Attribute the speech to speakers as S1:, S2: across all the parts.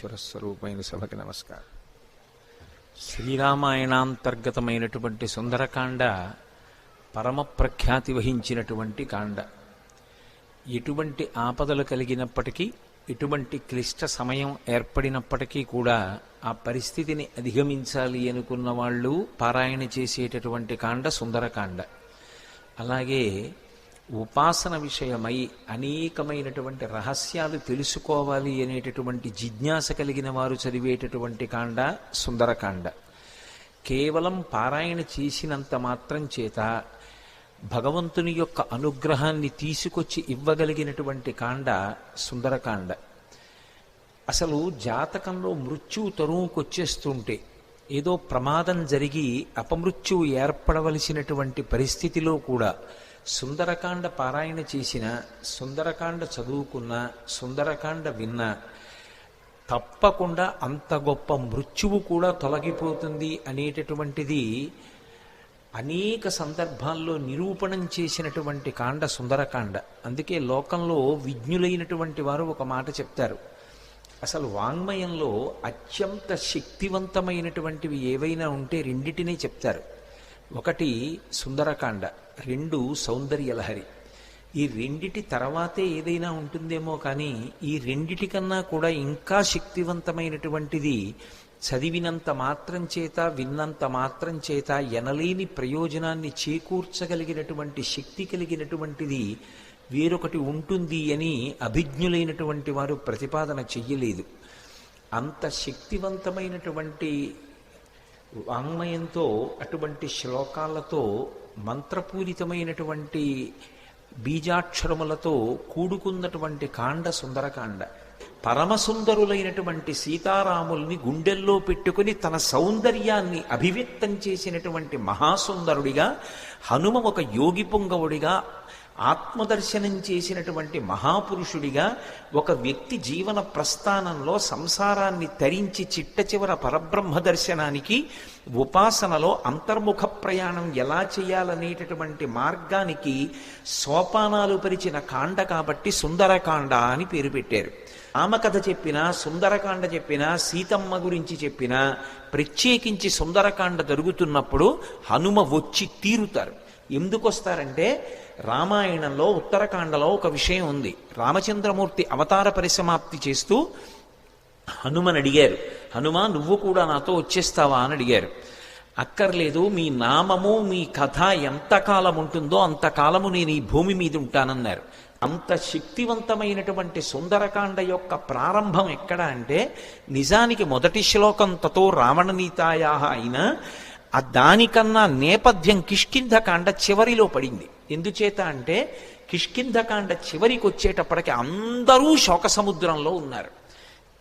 S1: ఈశ్వర స్వరూపమైన సభకి నమస్కారం. శ్రీరామాయణాంతర్గతమైనటువంటి సుందరకాండ పరమ ప్రఖ్యాతి వహించినటువంటి కాండ. ఎటువంటి ఆపదలు కలిగినప్పటికీ, ఎటువంటి క్లిష్ట సమయం ఏర్పడినప్పటికీ కూడా ఆ పరిస్థితిని అధిగమించాలి అనుకున్న వాళ్ళు పారాయణ చేసేటటువంటి కాండ సుందరకాండ. అలాగే ఉపాసన విషయమై అనేకమైనటువంటి రహస్యాలు తెలుసుకోవాలి అనేటటువంటి జిజ్ఞాస కలిగిన వారు చదివేటటువంటి కాండ సుందరకాండ. కేవలం పారాయణ చేసినంత మాత్రం చేత భగవంతుని యొక్క అనుగ్రహాన్ని తీసుకొచ్చి ఇవ్వగలిగినటువంటి కాండ సుందరకాండ. అసలు జాతకంలో మృత్యువు తరువుకొచ్చేస్తుంటే, ఏదో ప్రమాదం జరిగి అపమృత్యువు ఏర్పడవలసినటువంటి పరిస్థితిలో కూడా సుందరకాండ పారాయణ చేసిన, సుందరకాండ చదువుకున్న, సుందరకాండ విన్న తప్పకుండా అంత గొప్ప మృత్యువు కూడా తొలగిపోతుంది అనేటటువంటిది అనేక సందర్భాల్లో నిరూపణం చేసినటువంటి కాండ సుందరకాండ. అందుకే లోకంలో విజ్ఞులైనటువంటి వారు ఒక మాట చెప్తారు. అసలు వాంగ్మయంలో అత్యంత శక్తివంతమైనటువంటివి ఏవైనా ఉంటే రెండిటినే చెప్తారు. ఒకటి సుందరకాండ, రెండు సౌందర్యలహరి. ఈ రెండిటి తర్వాతే ఏదైనా ఉంటుందేమో కానీ ఈ రెండిటికన్నా కూడా ఇంకా శక్తివంతమైనటువంటిది, చదివినంత మాత్రం చేత, విన్నంత మాత్రం చేత ఎనలేని ప్రయోజనాన్ని చేకూర్చగలిగినటువంటి శక్తి కలిగినటువంటిది వేరొకటి ఉంటుంది అని అభిజ్ఞులైనటువంటి వారు ప్రతిపాదన చెయ్యలేదు. అంత శక్తివంతమైనటువంటి వాంగ్మయంతో, అటువంటి శ్లోకాలతో, మంత్రపూరితమైనటువంటి బీజాక్షరములతో కూడుకున్నటువంటి కాండ సుందరకాండ. పరమసుందరులైనటువంటి సీతారాముల్ని గుండెల్లో పెట్టుకుని తన సౌందర్యాన్ని అభివ్యక్తం చేసినటువంటి మహాసుందరుడిగా, హనుమ ఒక యోగి పొంగవుడిగా, ఆత్మదర్శనం చేసినటువంటి మహాపురుషుడిగా, ఒక వ్యక్తి జీవన ప్రస్థానంలో సంసారాన్ని తరించి చిట్ట చివర పరబ్రహ్మ దర్శనానికి, ఉపాసనలో అంతర్ముఖ ప్రయాణం ఎలా చేయాలనేటటువంటి మార్గానికి సోపానాలు పరిచిన కాండ కాబట్టి సుందరకాండ అని పేరు పెట్టారు. రామకథ చెప్పినా, సుందరకాండ చెప్పినా, సీతమ్మ గురించి చెప్పినా, ప్రత్యేకించి సుందరకాండ జరుగుతున్నప్పుడు హనుమ వచ్చి తీరుతారు. ఎందుకు వస్తారంటే, రామాయణంలో ఉత్తరకాండలో ఒక విషయం ఉంది. రామచంద్రమూర్తి అవతార పరిసమాప్తి చేస్తూ హనుమని అడిగారు, హనుమా నువ్వు కూడా నాతో వచ్చేస్తావా అని అడిగారు. అక్కర్లేదు, మీ నామము మీ కథ ఎంతకాలం ఉంటుందో అంతకాలము నేను ఈ భూమి మీద ఉంటానన్నారు. అంత శక్తివంతమైనటువంటి సుందరకాండ యొక్క ప్రారంభం ఎక్కడ అంటే, నిజానికి మొదటి శ్లోకం తతో రావణనీతాయా అయినా దానికన్నా నేపథ్యం కిష్కింధకాండ చివరిలో పడింది. ఎందుచేత అంటే, కిష్కింధకాండ చివరికి వచ్చేటప్పటికి అందరూ శోక సముద్రంలో ఉన్నారు.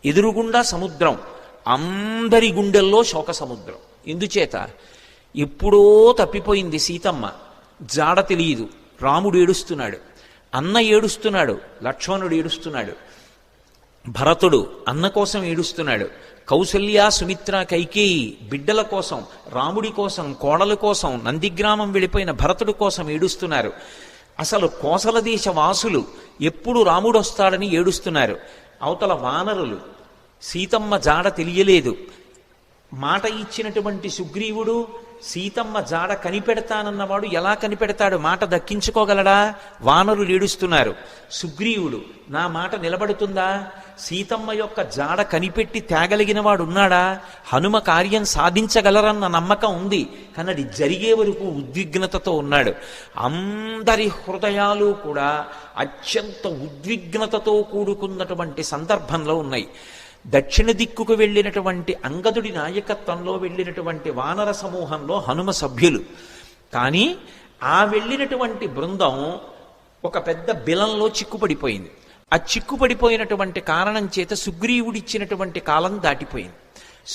S1: ఎదురుగుండా సముద్రం, అందరి గుండెల్లో శోక సముద్రం. ఎందుచేత, ఎప్పుడో తప్పిపోయింది సీతమ్మ, జాడ తెలియదు. రాముడు ఏడుస్తున్నాడు, అన్న ఏడుస్తున్నాడు, లక్ష్మణుడు ఏడుస్తున్నాడు, భరతుడు అన్న కోసం ఏడుస్తున్నాడు, కౌసల్య సుమిత్ర కైకేయి బిడ్డల కోసం, రాముడి కోసం, కోడల కోసం, నందిగ్రామం వెళ్ళిపోయిన భరతుడి కోసం ఏడుస్తున్నారు. అసలు కోసల దేశ వాసులు ఎప్పుడు రాముడు వస్తాడని ఏడుస్తున్నారు. అవతల వానరులు సీతమ్మ జాడ తెలియలేదు. మాట ఇచ్చినటువంటి సుగ్రీవుడు సీతమ్మ జాడ కనిపెడతానన్నవాడు ఎలా కనిపెడతాడు? మాట దక్కించుకోగలడా? వానరులు ఏడుస్తున్నారు. సుగ్రీవుడు నా మాట నిలబడుతుందా? సీతమ్మ యొక్క జాడ కనిపెట్టి తేగలిగిన వాడు ఉన్నాడా? హనుమ కార్యం సాధించగలరన్న నమ్మకం ఉంది, కానీ అది జరిగే వరకు ఉద్విగ్నతతో ఉన్నాడు. అందరి హృదయాలు కూడా అత్యంత ఉద్విగ్నతతో కూడుకున్నటువంటి సందర్భంలో ఉన్నాయి. దక్షిణ దిక్కుకు వెళ్ళినటువంటి అంగదుడి నాయకత్వంలో వెళ్ళినటువంటి వానర సమూహంలో హనుమ సభ్యులు. కానీ ఆ వెళ్ళినటువంటి బృందం ఒక పెద్ద బిలంలో చిక్కుపడిపోయింది. ఆ చిక్కుపడిపోయినటువంటి కారణం చేత సుగ్రీవుడిచ్చినటువంటి కాలం దాటిపోయింది.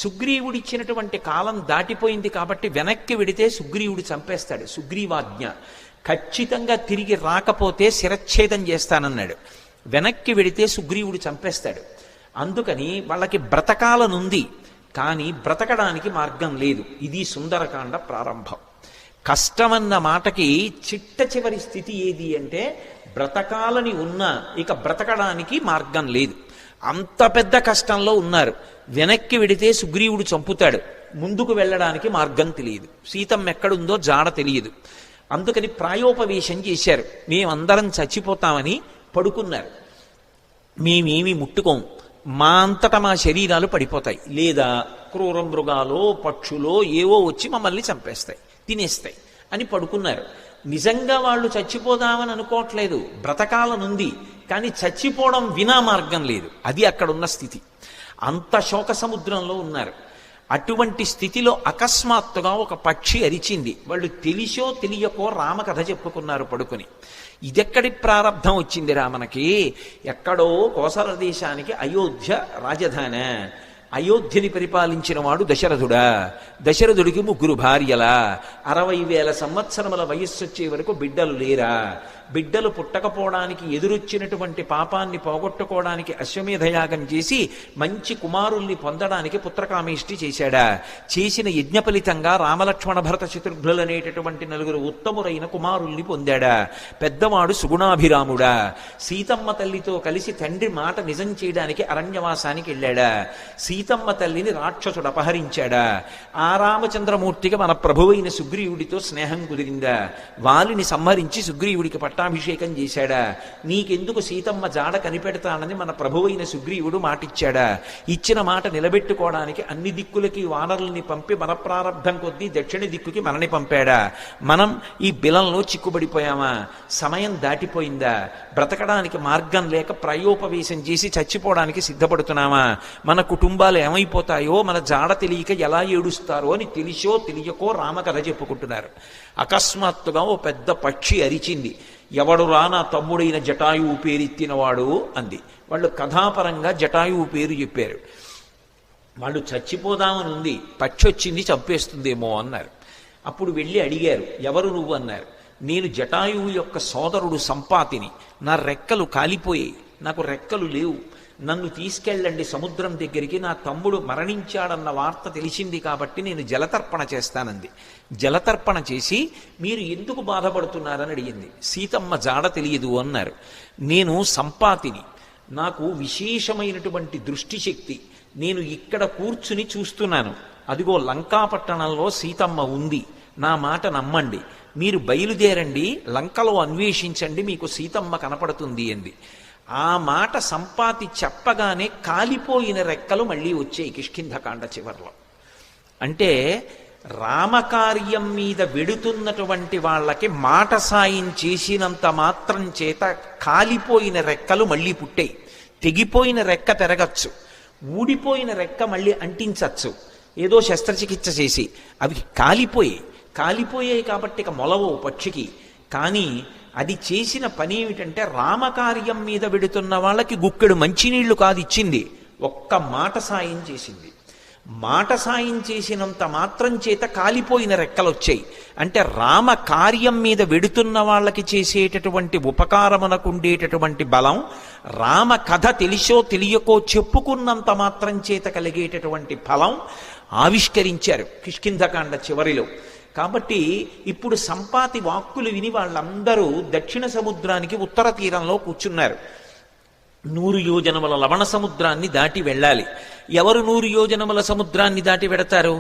S1: సుగ్రీవుడిచ్చినటువంటి కాలం దాటిపోయింది కాబట్టి వెనక్కి వెడితే సుగ్రీవుడు చంపేస్తాడు. సుగ్రీవాజ్ఞ, ఖచ్చితంగా తిరిగి రాకపోతే శిరచ్ఛేదం చేస్తానన్నాడు. వెనక్కి వెడితే సుగ్రీవుడు చంపేస్తాడు. అందుకని వాళ్ళకి బ్రతకాలనుంది, కానీ బ్రతకడానికి మార్గం లేదు. ఇది సుందరకాండ ప్రారంభం. కష్టమన్న మాటకి చిట్ట చివరి స్థితి ఏది అంటే, బ్రతకాలని ఉన్నా ఇక బ్రతకడానికి మార్గం లేదు. అంత పెద్ద కష్టంలో ఉన్నారు. వెనక్కి వెడితే సుగ్రీవుడు చంపుతాడు, ముందుకు వెళ్ళడానికి మార్గం తెలియదు, సీతమ్మ ఎక్కడుందో జాడ తెలియదు. అందుకని ప్రాయోపవేశం చేశారు. మేమందరం చచ్చిపోతామని పడుకున్నారు. మేమేమి ముట్టుకోం, మా అంతటా మా శరీరాలు పడిపోతాయి, లేదా క్రూర మృగాలో పక్షులో ఏవో వచ్చి మమ్మల్ని చంపేస్తాయి, తినేస్తాయి అని పడుకున్నారు. నిజంగా వాళ్ళు చచ్చిపోదామని అనుకోవట్లేదు, బ్రతకాలనుంది, కానీ చచ్చిపోవడం వినా మార్గం లేదు. అది అక్కడున్న స్థితి. అంత శోక సముద్రంలో ఉన్నారు. అటువంటి స్థితిలో అకస్మాత్తుగా ఒక పక్షి అరిచింది. వాళ్ళు తెలిసో తెలియకో రామకథ చెప్పుకున్నారు పడుకుని. ఇదెక్కడి ప్రారంధం వచ్చిందిరా మనకి? ఎక్కడో కోసల దేశానికి అయోధ్య రాజధాని. అయోధ్యని పరిపాలించిన వాడు దశరథుడా. దశరథుడికి 3 భార్యలా. 60,000 సంవత్సరముల వయస్సు వచ్చే వరకు బిడ్డలు లేరా? బిడ్డలు పుట్టకపోవడానికి ఎదురొచ్చినటువంటి పాపాన్ని పోగొట్టుకోవడానికి అశ్వమేధయాగం చేసి మంచి కుమారుల్ని పొందడానికి పుత్రకామేష్టి చేశాడా? చేసిన యజ్ఞ ఫలితంగా రామలక్ష్మణ భరత శత్రుఘ్నులనేటటువంటి 4 ఉత్తమురైన కుమారుల్ని పొందాడా? పెద్దవాడు సుగుణాభిరాముడా. సీతమ్మ తల్లితో కలిసి తండ్రి మాట నిజం చేయడానికి అరణ్యవాసానికి వెళ్ళాడా? సీతమ్మ తల్లిని రాక్షసుడు అపహరించాడా? ఆ రామచంద్రమూర్తికి మన ప్రభువైన సుగ్రీవుడితో స్నేహం కుదిరిందా? వాలిని సంహరించి సుగ్రీవుడికి పట్టాభిషేకం చేశాడా? నీకెందుకు సీతమ్మ జాడ కనిపెడతానని మన ప్రభువైన సుగ్రీవుడు మాటిచ్చాడా? ఇచ్చిన మాట నిలబెట్టుకోవడానికి అన్ని దిక్కులకి వానరుల్ని పంపి మన ప్రారంధం కొద్దీ దక్షిణ దిక్కుకి మనని పంపాడా? మనం ఈ బిలంలో చిక్కుబడిపోయామా? సమయం దాటిపోయిందా? బ్రతకడానికి మార్గం లేక ప్రాయోపవేశం చేసి చచ్చిపోవడానికి సిద్ధపడుతున్నామా? మన కుటుంబాలు ఏమైపోతాయో, మన జాడ తెలియక ఎలా ఏడుస్తారో అని తెలిసో తెలియకో రామకథ చెప్పుకుంటున్నారు. అకస్మాత్తుగా ఓ పెద్ద పక్షి అరిచింది. ఎవడురా నా తమ్ముడైన జటాయువు పేరెత్తినవాడు అంది. వాళ్ళు కథాపరంగా జటాయువు పేరు చెప్పారు. వాళ్ళు చచ్చిపోదామని ఉంది, పక్షి వచ్చింది చంపేస్తుందేమో అన్నారు. అప్పుడు వెళ్ళి అడిగారు, ఎవరు నువ్వు అన్నారు. నేను జటాయువు యొక్క సోదరుడు సంపాతిని. నా రెక్కలు కాలిపోయాయి, నాకు రెక్కలు లేవు, నన్ను తీసుకెళ్ళండి సముద్రం దగ్గరికి, నా తమ్ముడు మరణించాడన్న వార్త తెలిసింది కాబట్టి నేను జలతర్పణ చేస్తానంది. జలతర్పణ చేసి మీరు ఎందుకు బాధపడుతున్నారని అడిగింది. సీతమ్మ జాడ తెలియదు అన్నారు. నేను సంపాతిని, నాకు విశేషమైనటువంటి దృష్టి శక్తి, నేను ఇక్కడ కూర్చుని చూస్తున్నాను, అదిగో లంకాపట్టణంలో సీతమ్మ ఉంది, నా మాట నమ్మండి, మీరు బయలుదేరండి, లంకలో అన్వేషించండి, మీకు సీతమ్మ కనపడుతుంది అంది. ఆ మాట సంపాతి చెప్పగానే కాలిపోయిన రెక్కలు మళ్ళీ వచ్చాయి కిష్కింధకాండ చివర్లో. అంటే రామకార్యం మీద వెడుతున్నటువంటి వాళ్ళకి మాట సాయం చేసినంత మాత్రం చేత కాలిపోయిన రెక్కలు మళ్ళీ పుట్టాయి. తెగిపోయిన రెక్క పెరగచ్చు, ఊడిపోయిన రెక్క మళ్ళీ అంటించచ్చు, ఏదో శస్త్రచికిత్స చేసి. అవి కాలిపోయాయి కాబట్టి ఇక మొలవో పక్షికి. కానీ అది చేసిన పని ఏమిటంటే రామకార్యం మీద వెడుతున్న వాళ్ళకి గుక్కెడు మంచినీళ్లు కాదు ఇచ్చింది, ఒక్క మాట సాయం చేసింది. మాట సాయం చేసినంత మాత్రం చేత కాలిపోయిన రెక్కలు వచ్చాయి. అంటే రామ కార్యం మీద వెడుతున్న వాళ్ళకి చేసేటటువంటి ఉపకారమునకు ఉండేటటువంటి బలం, రామ కథ తెలిసో తెలియకో చెప్పుకున్నంత మాత్రం చేత కలిగేటటువంటి ఫలం ఆవిష్కరించారు కిష్కింధకాండ చివరిలో. కాబట్టి ఇప్పుడు సంపాతి వాక్కులు విని వాళ్ళందరూ దక్షిణ సముద్రానికి ఉత్తర తీరంలో కూర్చున్నారు. 100 యోజనముల లవణ సముద్రాన్ని దాటి వెళ్ళాలి. ఎవరు 100 యోజనముల సముద్రాన్ని దాటి వెడతారు?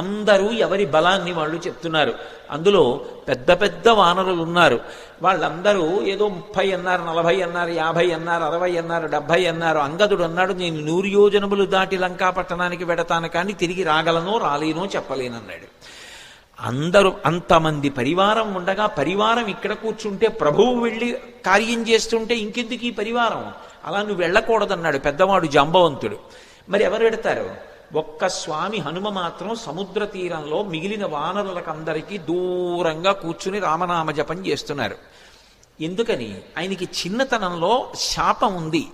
S1: అందరూ ఎవరి బలాన్ని వాళ్ళు చెప్తున్నారు. అందులో పెద్ద పెద్ద వానరులు ఉన్నారు. వాళ్ళందరూ ఏదో 30 అన్నారు, 40 అన్నారు, 50 అన్నారు, 60 అన్నారు, 70 అన్నారు. అంగదుడు అన్నాడు, నేను 100 యోజనములు దాటి లంకాపట్టణానికి వెడతాను, కానీ తిరిగి రాగలనో రాలేనో చెప్పలేనన్నాడు. అందరూ అంతమంది పరివారం ఉండగా, పరివారం ఇక్కడ కూర్చుంటే ప్రభువు వెళ్ళి కార్యం చేస్తుంటే ఇంకెందుకు ఈ పరివారం, అలా నువ్వు వెళ్ళకూడదన్నాడు పెద్దవాడు జాంబవంతుడు. మరి ఎవరు వెడతారు? ఒక్క స్వామి హనుమ మాత్రం సముద్ర తీరంలో మిగిలిన వానరులకందరికీ దూరంగా కూర్చుని రామనామ జపం చేస్తున్నారు. ఎందుకని? ఆయనకి చిన్నతనంలో శాపం ఉంది.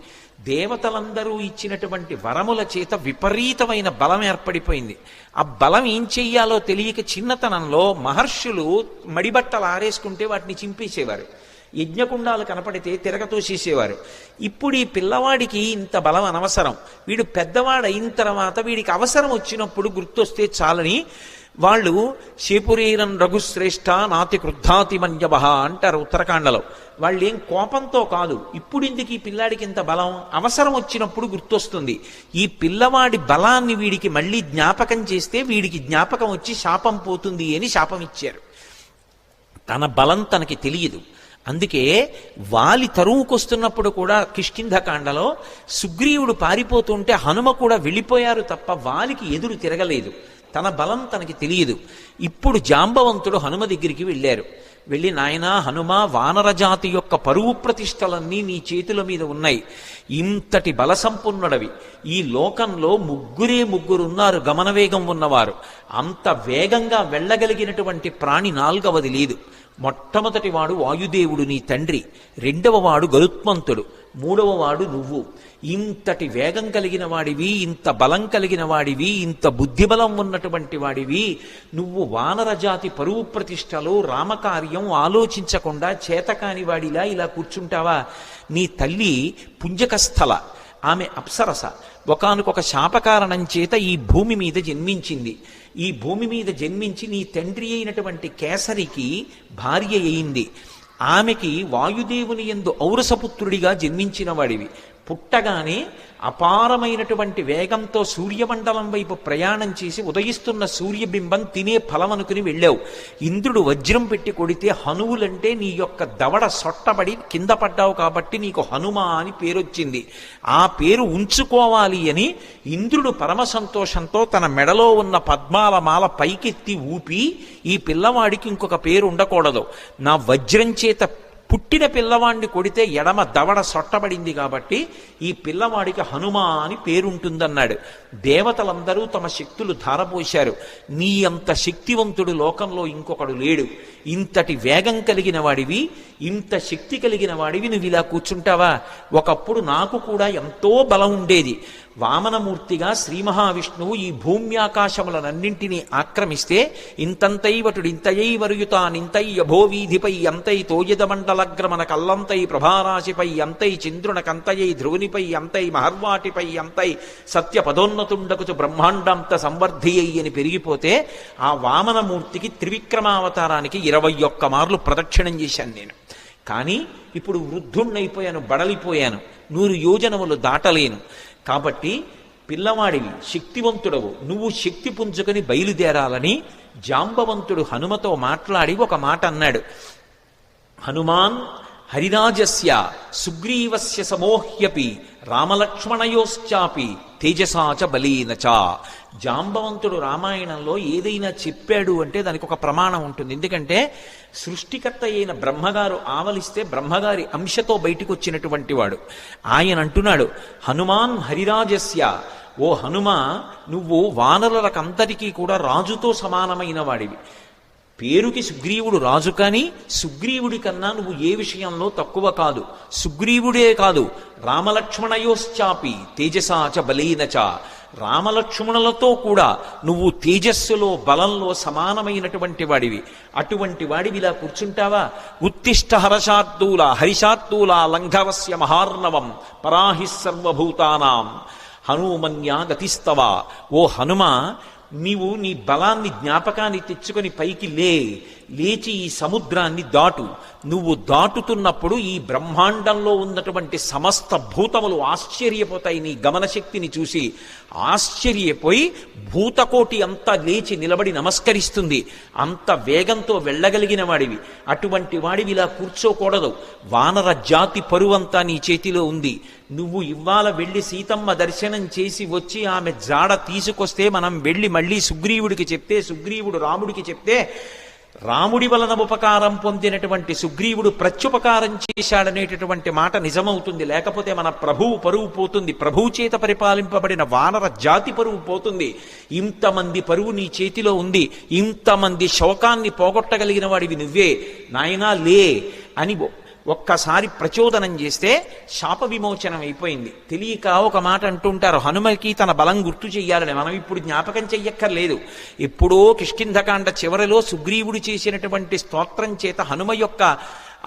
S1: దేవతలందరూ ఇచ్చినటువంటి వరముల చేత విపరీతమైన బలం ఏర్పడిపోయింది. ఆ బలం ఏం చెయ్యాలో తెలియక చిన్నతనంలో మహర్షులు మడిబట్టలు ఆరేసుకుంటే వాటిని చింపేసేవారు, యజ్ఞకుండాలు కనపడితే తిరగతోసేసేవారు. ఇప్పుడు ఈ పిల్లవాడికి ఇంత బలం అనవసరం, వీడు పెద్దవాడు అయిన తర్వాత వీడికి అవసరం వచ్చినప్పుడు గుర్తొస్తే చాలని వాళ్ళు శేపురీరం రఘుశ్రేష్ఠ నాతి క్రుద్ధాతి మన్యవ అంటారు ఉత్తరాఖండలో. వాళ్ళు ఏం కోపంతో కాదు, ఇప్పుడు ఇందుకు ఈ పిల్లాడికి ఇంత బలం, అవసరం వచ్చినప్పుడు గుర్తొస్తుంది. ఈ పిల్లవాడి బలాన్ని వీడికి మళ్ళీ జ్ఞాపకం చేస్తే వీడికి జ్ఞాపకం వచ్చి శాపం పోతుంది అని శాపం ఇచ్చారు. తన బలం తనకి తెలియదు. అందుకే వాలి తరువుకొస్తున్నప్పుడు కూడా కిష్కింధకాండలో సుగ్రీవుడు పారిపోతుంటే హనుమ కూడా వెళ్ళిపోయారు తప్ప వాలికి ఎదురు తిరగలేదు. తన బలం తనకి తెలియదు. ఇప్పుడు జాంబవంతుడు హనుమ దగ్గరికి వెళ్ళారు. వెళ్ళి, నాయనా హనుమ, వానరజాతి యొక్క పరువు ప్రతిష్టలన్నీ నీ చేతుల మీద ఉన్నాయి. ఇంతటి బలసంపన్నుడవి. ఈ లోకంలో ముగ్గురున్నారు గమనవేగం ఉన్నవారు. అంత వేగంగా వెళ్ళగలిగినటువంటి ప్రాణి నాల్గవది లేదు. మొట్టమొదటి వాడు వాయుదేవుడు నీ తండ్రి, రెండవ వాడు గరుత్మంతుడు, మూడవ వాడు నువ్వు. ఇంతటి వేగం కలిగిన వాడివి, ఇంత బలం కలిగిన వాడివి, ఇంత బుద్ధిబలం ఉన్నటువంటి వాడివి, నువ్వు వానరజాతి పరువు ప్రతిష్టలో రామకార్యం ఆలోచించకుండా చేతకాని వాడిలా ఇలా కూర్చుంటావా? నీ తల్లి పుంజకస్థల, ఆమె అప్సరస. ఒకానొక శాపకారణం చేత ఈ భూమి మీద జన్మించింది. ఈ భూమి మీద జన్మించి నీ తండ్రి అయినటువంటి కేసరికి భార్య అయింది. ఆమెకి వాయుదేవుని యందు ఔరసపుత్రుడిగా జన్మించిన వాడివి. పుట్టగానే అపారమైనటువంటి వేగంతో సూర్యమండలం వైపు ప్రయాణం చేసి ఉదయిస్తున్న సూర్యబింబం తినే ఫలమనుకుని వెళ్ళావు. ఇంద్రుడు వజ్రం పెట్టి కొడితే హనువులంటే నీ యొక్క దవడ సొట్టబడి కింద పడ్డావు కాబట్టి నీకు హనుమ అని పేరొచ్చింది. ఆ పేరు ఉంచుకోవాలి అని ఇంద్రుడు పరమ సంతోషంతో తన మెడలో ఉన్న పద్మాల మాల పైకెత్తి ఊపి, ఈ పిల్లవాడికి ఇంకొక పేరు ఉండకూడదు, నా వజ్రం చేత పుట్టిన పిల్లవాడిని కొడితే ఎడమ దవడ సొట్టబడింది కాబట్టి ఈ పిల్లవాడికి హనుమ అని పేరుంటుందన్నాడు. దేవతలందరూ తమ శక్తులు ధారపోశారు. నీ అంత శక్తివంతుడు లోకంలో ఇంకొకడు లేడు. ఇంతటి వేగం కలిగిన వాడివి, ఇంత శక్తి కలిగిన వాడివి, నువ్వు ఇలా కూర్చుంటావా? ఒకప్పుడు నాకు కూడా ఎంతో బలం ఉండేది. వామనమూర్తిగా శ్రీ మహావిష్ణువు ఈ భూమ్యాకాశములనన్నింటినీ ఆక్రమిస్తే ఇంతంతైవటుడింతయై వరుయుతానింతై యభోవీధిపై అంతై తోయదమండలగ్రమణ కల్లంతై ప్రభారాశిపై అంతై చంద్రునకంతయై ధ్రువునిపై అంతై మహర్వాటిపై అంతై సత్య పదోన్నతుండకుచు బ్రహ్మాండంత సంవర్ధియ్యి అని పెరిగిపోతే ఆ వామనమూర్తికి త్రివిక్రమావతారానికి 21 మార్లు ప్రదక్షిణం చేశాను నేను. కానీ ఇప్పుడు వృద్ధుణ్ణైపోయాను, బడలిపోయాను, 100 యోజనములు దాటలేను. కాబట్టి పిల్లవాడివి, శక్తివంతుడవు, నువ్వు శక్తి పుంజుకొని బయలుదేరాలని జాంబవంతుడు హనుమతో మాట్లాడి ఒక మాట అన్నాడు. హనుమాన్ హరిరాజస్య సుగ్రీవస్య సమోహ్యపి రామలక్ష్మణయోశ్చాపి తేజసాచ బలీనచ. జాంబవంతుడు రామాయణంలో ఏదైనా చెప్పాడు అంటే దానికి ఒక ప్రమాణం ఉంటుంది. ఎందుకంటే సృష్టికర్త అయిన బ్రహ్మగారు ఆవలిస్తే బ్రహ్మగారి అంశతో బయటికి వచ్చినటువంటి వాడు. ఆయన అంటున్నాడు, హనుమాన్ హరిరాజస్య, ఓ హనుమ, నువ్వు వానరులకంతటికీ కూడా రాజుతో సమానమైన వాడివి. పేరుకి సుగ్రీవుడు రాజు, కానీ సుగ్రీవుడి కన్నా నువ్వు ఏ విషయంలో తక్కువ కాదు. సుగ్రీవుడే కాదు, రామలక్ష్మణయోశ్చాపి తేజసాచ బలీనచ, రామలక్ష్మణులతో కూడా నువ్వు తేజస్సులో బలంలో సమానమైనటువంటి వాడివి. అటువంటి వాడివి ఇలా కూర్చుంటావా? ఉత్తిష్ట హర్షార్దూల హరిషార్దూల లంఘవస్య మహార్ణవం పరాహి సర్వభూతానాం హనుమన్యా గతిస్తవ. ఓ హనుమ, నీవు నీ బలాన్ని జ్ఞాపకాన్ని తెచ్చుకొని పైకి లేచి ఈ సముద్రాన్ని దాటు. నువ్వు దాటుతున్నప్పుడు ఈ బ్రహ్మాండంలో ఉన్నటువంటి సమస్త భూతములు ఆశ్చర్యపోతాయి నీ గమనశక్తిని చూసి. ఆశ్చర్యపోయి భూతకోటి అంతా లేచి నిలబడి నమస్కరిస్తుంది. అంత వేగంతో వెళ్ళగలిగిన వాడివి. అటువంటి వాడివి ఇలా కూర్చోకూడదు. వానర జాతి పరువంతా నీ చేతిలో ఉంది. నువ్వు ఇవాళ వెళ్ళి సీతమ్మ దర్శనం చేసి వచ్చి ఆమె జాడ తీసుకొస్తే మనం వెళ్ళి మళ్ళీ సుగ్రీవుడికి చెప్తే, సుగ్రీవుడు రాముడికి చెప్తే, రాముడి వలన ఉపకారం పొందినటువంటి సుగ్రీవుడు ప్రత్యుపకారం చేశాడనేటటువంటి మాట నిజమవుతుంది. లేకపోతే మన ప్రభువు పరువు పోతుంది. ప్రభువు చేత పరిపాలింపబడిన వానర జాతి పరువు పోతుంది. ఇంతమంది పరువు నీ చేతిలో ఉంది. ఇంతమంది శోకాన్ని పోగొట్టగలిగిన వాడివి నువ్వే. నాయనా లే అని ఒక్కసారి ప్రచోదనం చేస్తే శాప విమోచనం అయిపోయింది. తెలియక ఒక మాట అంటుంటారు, హనుమకి తన బలం గుర్తు చెయ్యాలని. మనం ఇప్పుడు జ్ఞాపకం చెయ్యక్కర్లేదు. ఎప్పుడో కిష్కింధకాండ చివరిలో సుగ్రీవుడు చేసినటువంటి స్తోత్రం చేత హనుమ యొక్క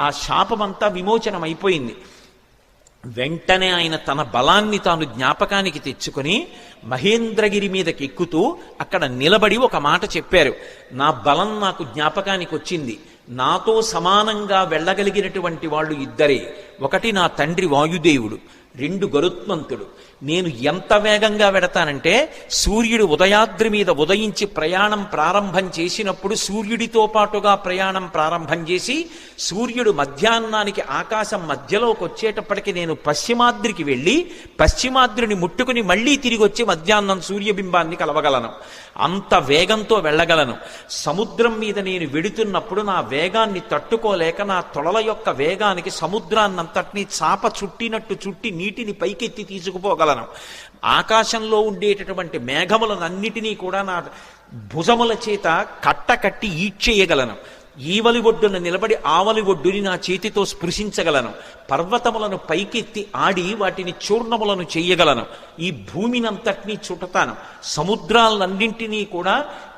S1: ఆ శాపమంతా విమోచనం అయిపోయింది. వెంటనే ఆయన తన బలాన్ని తాను జ్ఞాపకానికి తెచ్చుకొని మహేంద్రగిరి మీదకి ఎక్కుతూ అక్కడ నిలబడి ఒక మాట చెప్పారు. నా బలం నాకు జ్ఞాపకానికి వచ్చింది. నాతో సమానంగా వెళ్ళగలిగినటువంటి వాళ్ళు ఇద్దరే. ఒకటి నా తండ్రి వాయుదేవుడు, రెండు గరుత్మంతుడు. నేను ఎంత వేగంగా వెడతానంటే సూర్యుడు ఉదయాద్రి మీద ఉదయించి ప్రయాణం ప్రారంభం చేసినప్పుడు సూర్యుడితో పాటుగా ప్రయాణం ప్రారంభం చేసి సూర్యుడు మధ్యాహ్నానికి ఆకాశం మధ్యలోకి వచ్చేటప్పటికి నేను పశ్చిమాద్రికి వెళ్ళి పశ్చిమాద్రిని ముట్టుకుని మళ్ళీ తిరిగి వచ్చి మధ్యాహ్నం సూర్యబింబాన్ని కలవగలను. అంత వేగంతో వెళ్ళగలను. సముద్రం మీద నేను వెడుతున్నప్పుడు నా వేగాన్ని తట్టుకోలేక నా తొడల యొక్క వేగానికి సముద్రాన్నంతటినీ చాప చుట్టినట్టు చుట్టి నీటిని పైకెత్తి తీసుకుపోగలను. ఆకాశంలో ఉండేటటువంటి మేఘములనన్నిటినీ కూడా నా భుజముల చేత కట్టకట్టి ఈడ్చేయగలను. ఈవలి ఒడ్డున నిలబడి ఆవలి ఒడ్డుని నా చేతితో స్పృశించగలను. పర్వతములను పైకెత్తి ఆడి వాటిని చూర్ణములను చెయ్యగలను. ఈ భూమినంతటినీ చుట్టతాను. సముద్రాలన్నింటినీ కూడా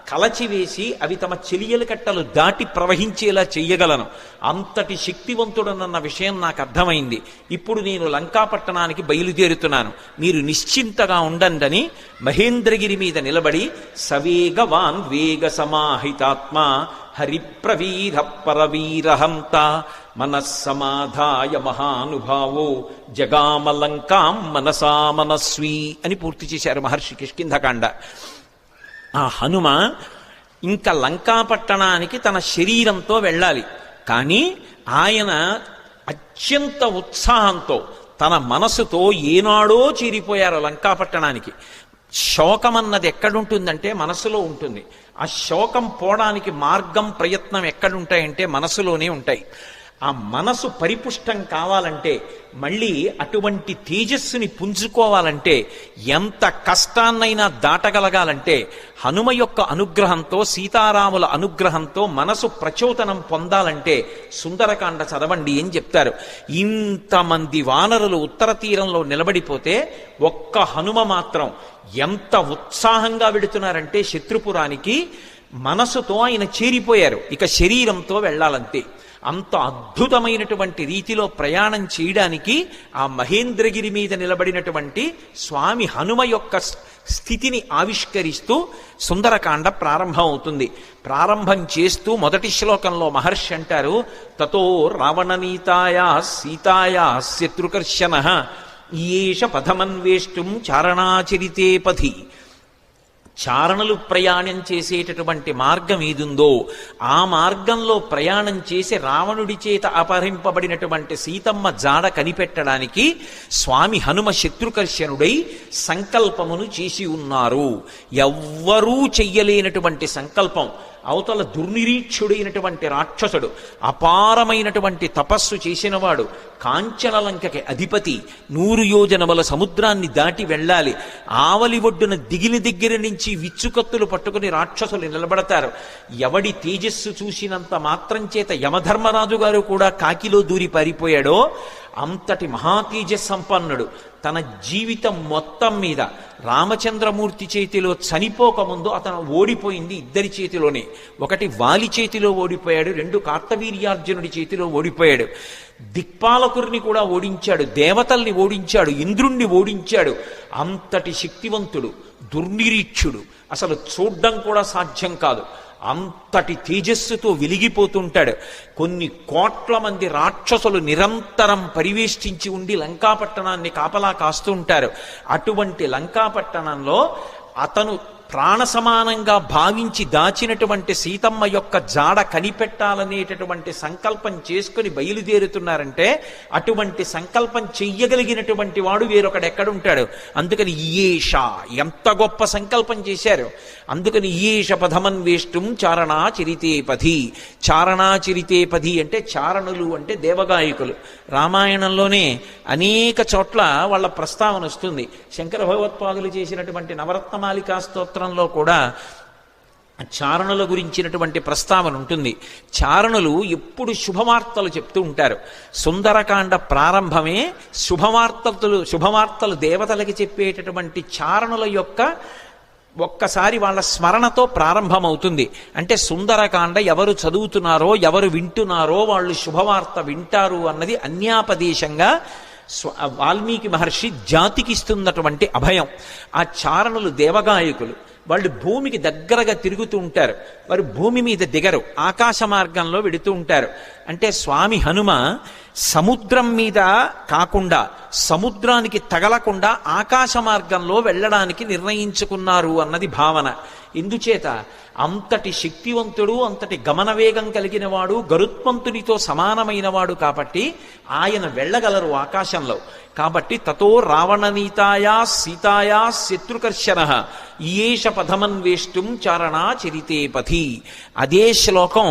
S1: కలచివేసి అవి తమ చెలియల కట్టలు దాటి ప్రవహించేలా చెయ్యగలను. అంతటి శక్తివంతుడనన్న విషయం నాకు అర్థమైంది. ఇప్పుడు నేను లంకాపట్టణానికి బయలుదేరుతున్నాను, మీరు నిశ్చింతగా ఉండండి మహేంద్రగిరి మీద నిలబడి సవేగవాన్ వేగ సమాహితాత్మ హరిప్రవీర పరవీరహంత మనస్సమాధాయ మహానుభావో జగామలంకాం మనసా మనస్వీ అని పూర్తి చేశారు మహర్షి కిష్కింధకాండ. ఆ హనుమ ఇంకా లంకాపట్టణానికి తన శరీరంతో వెళ్ళాలి. కానీ ఆయన అత్యంత ఉత్సాహంతో తన మనసుతో ఏనాడో చేరిపోయారు లంకాపట్టణానికి. శోకం అన్నది ఎక్కడుంటుందంటే మనసులో ఉంటుంది. ఆ శోకం పోవడానికి మార్గం ప్రయత్నం ఎక్కడుంటాయంటే మనసులోనే ఉంటాయి. ఆ మనసు పరిపుష్టం కావాలంటే, మళ్ళీ అటువంటి తేజస్సుని పుంజుకోవాలంటే, ఎంత కష్టాన్నైనా దాటగలగాలంటే హనుమ యొక్క అనుగ్రహంతో, సీతారాముల అనుగ్రహంతో మనసు ప్రచోదనం పొందాలంటే సుందరకాండ చదవండి అని చెప్తారు. ఇంతమంది వానరులు ఉత్తర తీరంలో నిలబడిపోతే ఒక్క హనుమ మాత్రం ఎంత ఉత్సాహంగా వెడుతున్నారంటే శత్రుపురానికి మనసుతో ఆయన చేరిపోయారు. ఇక శరీరంతో వెళ్ళాలంతే. అంత అద్భుతమైనటువంటి రీతిలో ప్రయాణం చేయడానికి ఆ మహేంద్రగిరి మీద నిలబడినటువంటి స్వామి హనుమ యొక్క స్థితిని ఆవిష్కరిస్తూ సుందరకాండ ప్రారంభం అవుతుంది. ప్రారంభం చేస్తూ మొదటి శ్లోకంలో మహర్షి అంటారు, తతో రావణనీతాయా సీతాయా శత్రుకర్షణ ఈయేష పథమన్వేష్టం చారణాచరితే పథి. చారణలు ప్రయాణం చేసేటటువంటి మార్గం ఏదుందో ఆ మార్గంలో ప్రయాణం చేసి రావణుడి చేత అపహరింపబడినటువంటి సీతమ్మ జాడ కనిపెట్టడానికి స్వామి హనుమ శత్రుకర్షణుడై సంకల్పమును చేసి ఉన్నారు. ఎవ్వరూ చెయ్యలేనటువంటి సంకల్పం. అవతల దుర్నిరీక్షుడైనటువంటి రాక్షసుడు, అపారమైనటువంటి తపస్సు చేసినవాడు, కాంచనలంకకి అధిపతి, 100 యోజనముల సముద్రాన్ని దాటి వెళ్ళాలి. ఆవలి ఒడ్డున దిగిన దగ్గర నుంచి విచ్చుకత్తులు పట్టుకుని రాక్షసులు నిలబడతారు. ఎవడి తేజస్సు చూసినంత మాత్రం చేత యమధర్మరాజు గారు కూడా కాకిలో దూరి పారిపోయాడో అంతటి మహాతేజస్సంపన్నుడు. తన జీవితం మొత్తం మీద రామచంద్రమూర్తి చేతిలో చనిపోకముందు అతను ఓడిపోయింది ఇద్దరి చేతిలోనే. ఒకటి వాలి చేతిలో ఓడిపోయాడు, 2 కార్తవీర్యార్జునుడి చేతిలో ఓడిపోయాడు. దిక్పాలకుడిని కూడా ఓడించాడు, దేవతల్ని ఓడించాడు, ఇంద్రుణ్ణి ఓడించాడు. అంతటి శక్తివంతుడు, దుర్నిరీక్షుడు, అసలు చూడ్డం కూడా సాధ్యం కాదు. అంతటి తేజస్సుతో వెలిగిపోతుంటాడు. కొన్ని కోట్ల మంది రాక్షసులు నిరంతరం పరివేష్టించి ఉండి లంకాపట్టణాన్ని కాపలా కాస్తూ ఉంటారు. అటువంటి లంకాపట్టణంలో అతను ప్రాణ సమానంగా భావించి దాచినటువంటి సీతమ్మ యొక్క జాడ కనిపెట్టాలనేటటువంటి సంకల్పం చేసుకుని బయలుదేరుతున్నారంటే అటువంటి సంకల్పం చెయ్యగలిగినటువంటి వాడు వేరొకడెక్కడుంటాడు. అందుకని ఈయేష, ఎంత గొప్ప సంకల్పం చేశారు. అందుకని ఈయేష పథమన్వేష్టం చారణాచరితే పథి. చారణాచరితే పథి అంటే చారణులు అంటే దేవగాయకులు. రామాయణంలోనే అనేక చోట్ల వాళ్ళ ప్రస్తావన వస్తుంది. శంకర భగవత్పాదులు చేసినటువంటి నవరత్నమాలికా స్తోత్రంలో కూడా చారణుల గురించినటువంటి ప్రస్తావన ఉంటుంది. చారణులు ఎప్పుడు శుభవార్తలు చెప్తూ ఉంటారు. సుందరకాండ ప్రారంభమే శుభవార్తలు దేవతలకి చెప్పేటటువంటి చారణుల యొక్క ఒక్కసారి వాళ్ళ స్మరణతో ప్రారంభమవుతుంది. అంటే సుందరకాండ ఎవరు చదువుతున్నారో ఎవరు వింటున్నారో వాళ్ళు శుభవార్త వింటారు అన్నది అన్యాపదేశంగా వాల్మీకి మహర్షి జాతికి ఇస్తున్నటువంటి అభయం. ఆ చారణులు దేవగాయకులు, వాళ్ళు భూమికి దగ్గరగా తిరుగుతూ ఉంటారు. వారు భూమి మీద దిగరు, ఆకాశ మార్గంలో వెడుతూ ఉంటారు. అంటే స్వామి హనుమ సముద్రం మీద కాకుండా, సముద్రానికి తగలకుండా ఆకాశ మార్గంలో వెళ్ళడానికి నిర్ణయించుకున్నారు అన్నది భావన. ఎందుచేత అంతటి శక్తివంతుడు, అంతటి గమనవేగం కలిగిన వాడు, గరుత్మంతునితో సమానమైన వాడు కాబట్టి ఆయన వెళ్ళగలరు ఆకాశంలో. కాబట్టి తతో రావణనీతాయా సీతాయా శత్రుకర్షణ ఈయేష పథమన్వేష్టం చారణా చరితే పథి. అదే శ్లోకం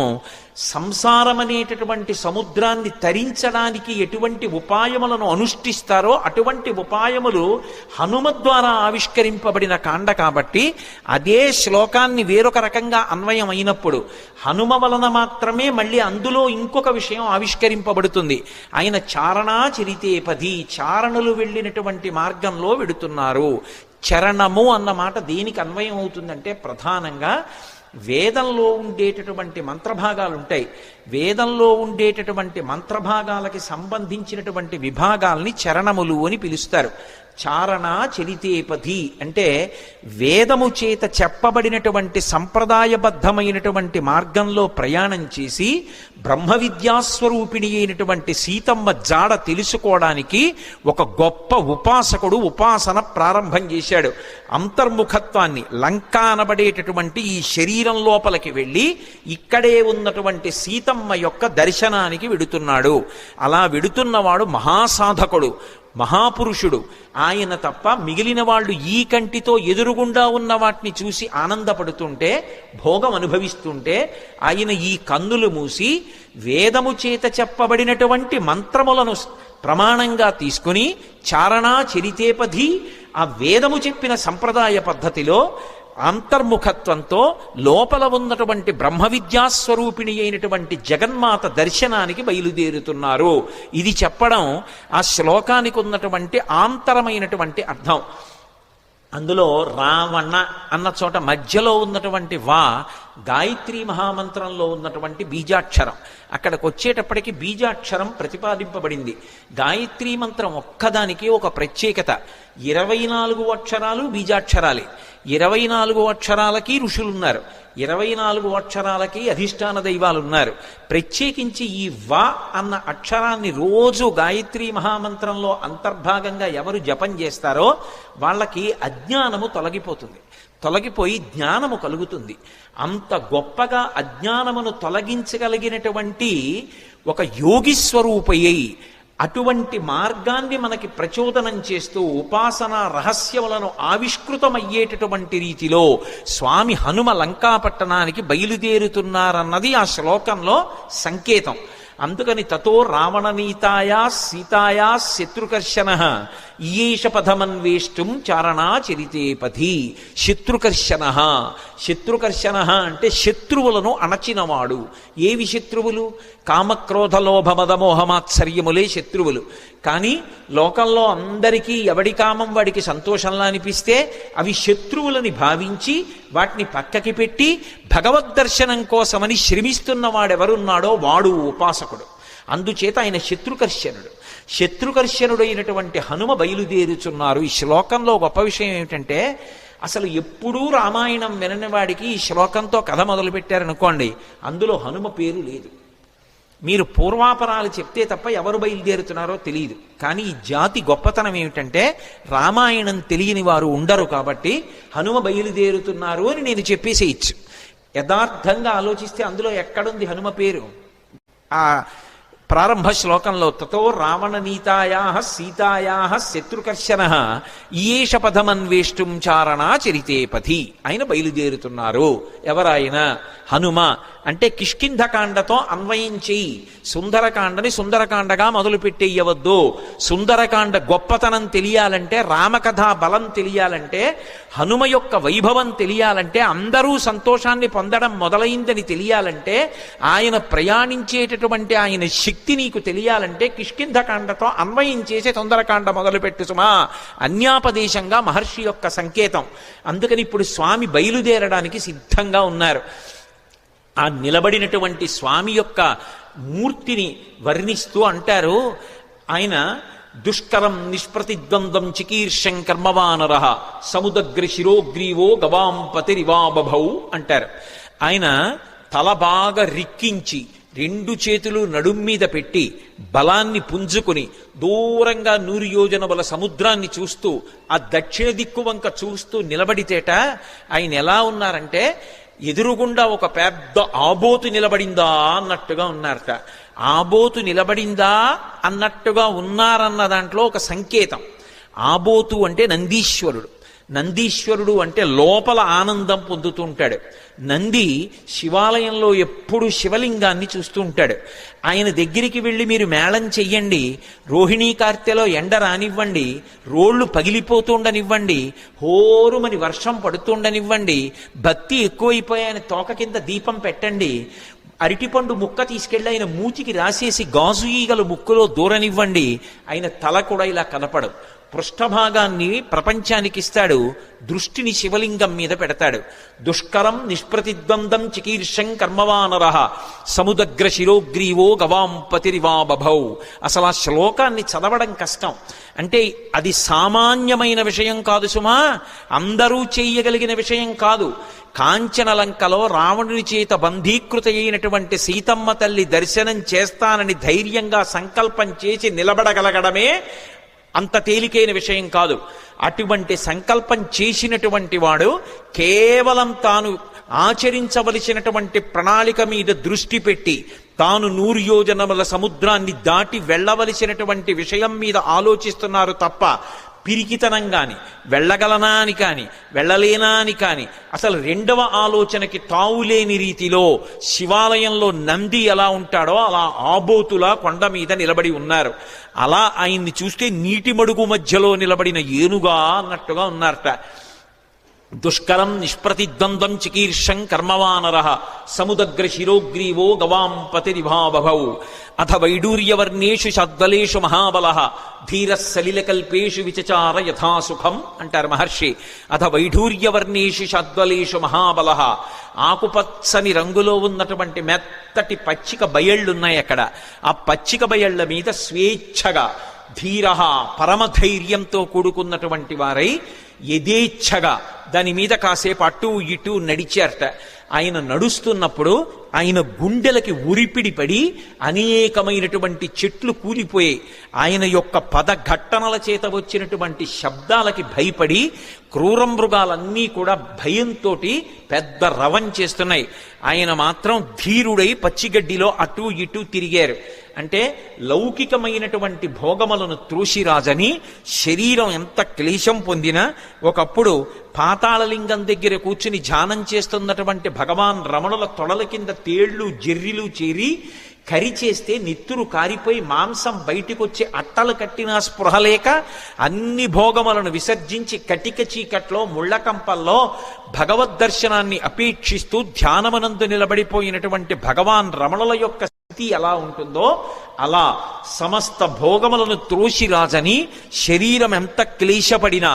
S1: సంసారం అనేటటువంటి సముద్రాన్ని తరించడానికి ఎటువంటి ఉపాయములను అనుష్ఠిస్తారో అటువంటి ఉపాయములు హనుమ ద్వారా ఆవిష్కరింపబడిన కాండ కాబట్టి అదే శ్లోకాన్ని వేరొక రకంగా అన్వయం అయినప్పుడు హనుమ వలన మాత్రమే మళ్ళీ అందులో ఇంకొక విషయం ఆవిష్కరింపబడుతుంది. ఆయన చారణా చరితే పది, చారణులు వెళ్ళినటువంటి మార్గంలో వెడుతున్నారు. చరణము అన్న మాట దేనికి అన్వయం అవుతుందంటే ప్రధానంగా వేదంలో ఉండేటటువంటి మంత్రభాగాలు ఉంటాయి. వేదంలో ఉండేటటువంటి మంత్రభాగాలకి సంబంధించినటువంటి విభాగాల్ని చరణములు అని పిలుస్తారు. చారణ చరితేపథి అంటే వేదము చేత చెప్పబడినటువంటి సంప్రదాయబద్ధమైనటువంటి మార్గంలో ప్రయాణం చేసి బ్రహ్మ విద్యాస్వరూపిణి అయినటువంటి సీతమ్మ జాడ తెలుసుకోవడానికి ఒక గొప్ప ఉపాసకుడు ఉపాసన ప్రారంభం చేశాడు. అంతర్ముఖత్వాన్ని, లంక అనబడేటటువంటి ఈ శరీరం లోపలికి వెళ్ళి ఇక్కడే ఉన్నటువంటి సీతమ్మ యొక్క దర్శనానికి వెడుతున్నాడు. అలా వెడుతున్నవాడు మహాసాధకుడు, మహాపురుషుడు. ఆయన తప్ప మిగిలిన వాళ్ళు ఈ కంటితో ఎదురుగుండా ఉన్న వాటిని చూసి ఆనందపడుతుంటే, భోగం అనుభవిస్తుంటే, ఆయన ఈ కన్నులు మూసి వేదము చేత చెప్పబడినటువంటి మంత్రములను ప్రమాణంగా తీసుకుని చారణా చరితేపథి, ఆ వేదము చెప్పిన సంప్రదాయ పద్ధతిలో అంతర్ముఖత్వంతో లోపల ఉన్నటువంటి బ్రహ్మ విద్యాస్వరూపిణి అయినటువంటి జగన్మాత దర్శనానికి బయలుదేరుతున్నారు. ఇది చెప్పడం ఆ శ్లోకానికి ఉన్నటువంటి ఆంతరమైనటువంటి అర్థం. అందులో రావణ అన్న చోట మధ్యలో ఉన్నటువంటి వా గాయత్రీ మహామంత్రంలో ఉన్నటువంటి బీజాక్షరం. అక్కడికి వచ్చేటప్పటికి బీజాక్షరం ప్రతిపాదింపబడింది. గాయత్రీ మంత్రం ఒక్కదానికి ఒక ప్రత్యేకత. 24 అక్షరాలు బీజాక్షరాలే. 24 అక్షరాలకి ఋషులున్నారు, 24 అక్షరాలకి అధిష్టాన దైవాలు ఉన్నారు. ప్రత్యేకించి ఈ వా అన్న అక్షరాన్ని రోజు గాయత్రీ మహామంత్రంలో అంతర్భాగంగా ఎవరు జపం చేస్తారో వాళ్ళకి అజ్ఞానము తొలగిపోతుంది, తొలగిపోయి జ్ఞానము కలుగుతుంది. అంత గొప్పగా అజ్ఞానమును తొలగించగలిగినటువంటి ఒక యోగి స్వరూపయ్యి అటువంటి మార్గాన్ని మనకి ప్రచోదనం చేస్తూ ఉపాసనా రహస్యములను ఆవిష్కృతమయ్యేటటువంటి రీతిలో స్వామి హనుమ లంకాపట్టణానికి బయలుదేరుతున్నారన్నది ఆ శ్లోకంలో సంకేతం. అందుకని తతో రావణనీతాయా సీతాయా శత్రుకర్షణ ఈయేష పథమన్వేష్టం చారణా చరితేపథి. శత్రుకర్షణ, శత్రుకర్షణ అంటే శత్రువులను అణచినవాడు. ఏవి శత్రువులు? కామక్రోధ లోభ మద మోహమాత్సర్యములే శత్రువులు. కానీ లోకంలో అందరికీ ఎవడి కామం వాడికి సంతోషంలా అనిపిస్తే అవి శత్రువులని భావించి వాటిని పక్కకి పెట్టి భగవద్దర్శనం కోసమని శ్రమిస్తున్న వాడెవరున్నాడో వాడు ఉపాసకుడు. అందుచేత ఆయన శత్రుకర్షణుడు. శత్రుకర్షణుడైనటువంటి హనుమ బయలుదేరుచున్నారు. ఈ శ్లోకంలో గొప్ప విషయం ఏమిటంటే అసలు ఎప్పుడూ రామాయణం వినని వాడికి ఈ శ్లోకంతో కథ మొదలుపెట్టారనుకోండి, అందులో హనుమ పేరు లేదు. మీరు పూర్వాపరాలు చెప్తే తప్ప ఎవరు బయలుదేరుతున్నారో తెలియదు. కానీ ఈ జాతి గొప్పతనం ఏమిటంటే రామాయణం తెలియని వారు ఉండరు కాబట్టి హనుమ బయలుదేరుతున్నారు అని నేను చెప్పేసేయచ్చు. యథార్థంగా ఆలోచిస్తే అందులో ఎక్కడుంది హనుమ పేరు? ఆ ప్రారంభ శ్లోకంలో తతో రావణనీతాయా సీతాయా శత్రుకర్షణ ఈయేష పథమన్వేష్టం చారణా చరితేపథి. ఆయన బయలుదేరుతున్నారు. ఎవరాయన? హనుమ. అంటే కిష్కింధకాండతో అన్వయం చేయి. సుందరకాండని సుందరకాండగా మొదలు పెట్టేయవద్దు. సుందరకాండ గొప్పతనం తెలియాలంటే, రామకథా బలం తెలియాలంటే, హనుమ యొక్క వైభవం తెలియాలంటే, అందరూ సంతోషాన్ని పొందడం మొదలైందని తెలియాలంటే, ఆయన ప్రయాణించేటటువంటి ఆయన శక్తి నీకు తెలియాలంటే కిష్కింధకాండతో అన్వయం చేసే సుందరకాండ మొదలుపెట్టు సుమా. అన్యాపదేశంగా మహర్షి యొక్క సంకేతం. అందుకని ఇప్పుడు స్వామి బయలుదేరడానికి సిద్ధంగా ఉన్నారు. ఆ నిలబడినటువంటి స్వామి యొక్క మూర్తిని వర్ణిస్తూ అంటారు, ఆయన దుష్కరం నిష్ప్రతిద్వంద్వం చికీర్షం కర్మవానర సముదగ్ర శిరోగ్రీవో గవాంపతిరివా బభౌ అంటారు. ఆయన తల బాగా రిక్కించి రెండు చేతులు నడుం మీద పెట్టి బలాన్ని పుంజుకుని దూరంగా 100 యోజనముల సముద్రాన్ని చూస్తూ ఆ దక్షిణ దిక్కు వంక చూస్తూ నిలబడితేట ఆయన ఎలా ఉన్నారంటే ఎదురుగుండా ఒక పెద్ద ఆబోతు నిలబడిందా అన్నట్టుగా ఉన్నారట. ఆబోతు నిలబడిందా అన్నట్టుగా ఉన్నారన్న దాంట్లో ఒక సంకేతం. ఆబోతు అంటే నందీశ్వరుడు. నందీశ్వరుడు అంటే లోపల ఆనందం పొందుతూ ఉంటాడు. నంది శివాలయంలో ఎప్పుడు శివలింగాన్ని చూస్తూ ఉంటాడు. ఆయన దగ్గరికి వెళ్ళి మీరు మేళం చెయ్యండి, రోహిణీ కార్తెలో ఎండ రానివ్వండి, రోళ్లు పగిలిపోతుండనివ్వండి, హోరుమని వర్షం పడుతుండనివ్వండి, భక్తి ఎక్కువైపోయాయని తోక కింద దీపం పెట్టండి, అరటిపండు ముక్క తీసుకెళ్ళి ఆయన మూతికి రాసేసి గాజు ఈగలు ముక్కులో దూరనివ్వండి, ఆయన తల కూడా ఇలా కనపడు. పృష్ఠభాగాన్ని ప్రపంచానికి ఇస్తాడు, దృష్టిని శివలింగం మీద పెడతాడు. దుష్కరం నిష్ప్రతిద్వంద్వం చికీర్షం కర్మవానర సముదగ్ర శిరోగ్రీవో గవాంపతిరివా బభౌ. అసలు ఆ శ్లోకాన్ని చదవడం కష్టం. అంటే అది సామాన్యమైన విషయం కాదు సుమా, అందరూ చేయగలిగిన విషయం కాదు. కాంచనలంకలో రావణుని చేత బంధీకృత అయినటువంటి సీతమ్మ తల్లి దర్శనం చేస్తానని ధైర్యంగా సంకల్పం చేసి నిలబడగలగడమే అంత తేలికైన విషయం కాదు. అటువంటి సంకల్పం చేసినటువంటి వాడు కేవలం తాను ఆచరించవలసినటువంటి ప్రణాళిక మీద దృష్టి పెట్టి తాను 100 యోజనముల సముద్రాన్ని దాటి వెళ్ళవలసినటువంటి విషయం మీద ఆలోచిస్తున్నారు తప్ప పిరికితనం కాని, వెళ్ళగలనా అని కాని, వెళ్ళలేనా అని కాని, అసలు రెండవ ఆలోచనకి తావులేని రీతిలో శివాలయంలో నంది ఎలా ఉంటాడో అలా ఆబోతులా కొండ మీద నిలబడి ఉన్నారు. అలా ఆయన్ని చూస్తే నీటి మడుగు మధ్యలో నిలబడిన ఏనుగా అన్నట్టుగా ఉన్నారట. దుష్కరం నిష్ప్రతిద్వంద్వం చికీర్షం కర్మవానర సముదగ్ర శిరోగ్రీవో గవాంపతిరివా బభౌ. అథ వైడూర్యవర్ణేషు షద్వలేషు మహాబల ధీర సలిలకల్పేషు విచచార యథాసుఖం అంటారు మహర్షి. అథ వైఢూర్యవర్ణేషు షద్వలేషు మహాబల. ఆకుపచ్చని రంగులో ఉన్నటువంటి మెత్తటి పచ్చిక బయళ్ళున్నాయి అక్కడ. ఆ పచ్చిక బయళ్ల మీద స్వేచ్ఛగా ధీర పరమధైర్యంతో కూడుకున్నటువంటి వారై యథేచ్ఛగా దాని మీద కాసేపు అటు ఇటు నడిచారట. ఆయన నడుస్తున్నప్పుడు ఆయన గుండెలకి ఉరిపిడి పడి అనేకమైనటువంటి చెట్లు కూలిపోయాయి. ఆయన యొక్క పదఘట్టనల చేత వచ్చినటువంటి శబ్దాలకి భయపడి క్రూర మృగాలన్నీ కూడా భయంతో పెద్ద రవం చేస్తున్నాయి. ఆయన మాత్రం ధీరుడై పచ్చిగడ్డిలో అటు ఇటు తిరిగారు. అంటే లౌకికమైనటువంటి భోగములను త్రోసిరాజని శరీరం ఎంత క్లేశం పొందినా ఒకప్పుడు పాతాళలింగం దగ్గర కూర్చుని ధ్యానం చేస్తున్నటువంటి భగవాన్ రమణుల తొడల కింద తేళ్లు జెర్రిలు చేరి కరిచేస్తే నెత్తురు కారిపోయి మాంసం బయటికొచ్చి అట్టలు కట్టినా స్పృహలేక అన్ని భోగములను విసర్జించి కటిక చీకట్లో ముళ్ళకంపల్లో భగవద్దర్శనాన్ని అపేక్షిస్తూ ధ్యానమనందు నిలబడిపోయినటువంటి భగవాన్ రమణుల యొక్క స్థితి ఎలా ఉంటుందో అలా సమస్త భోగములను త్రోసిరాజని శరీరం ఎంత క్లేశపడినా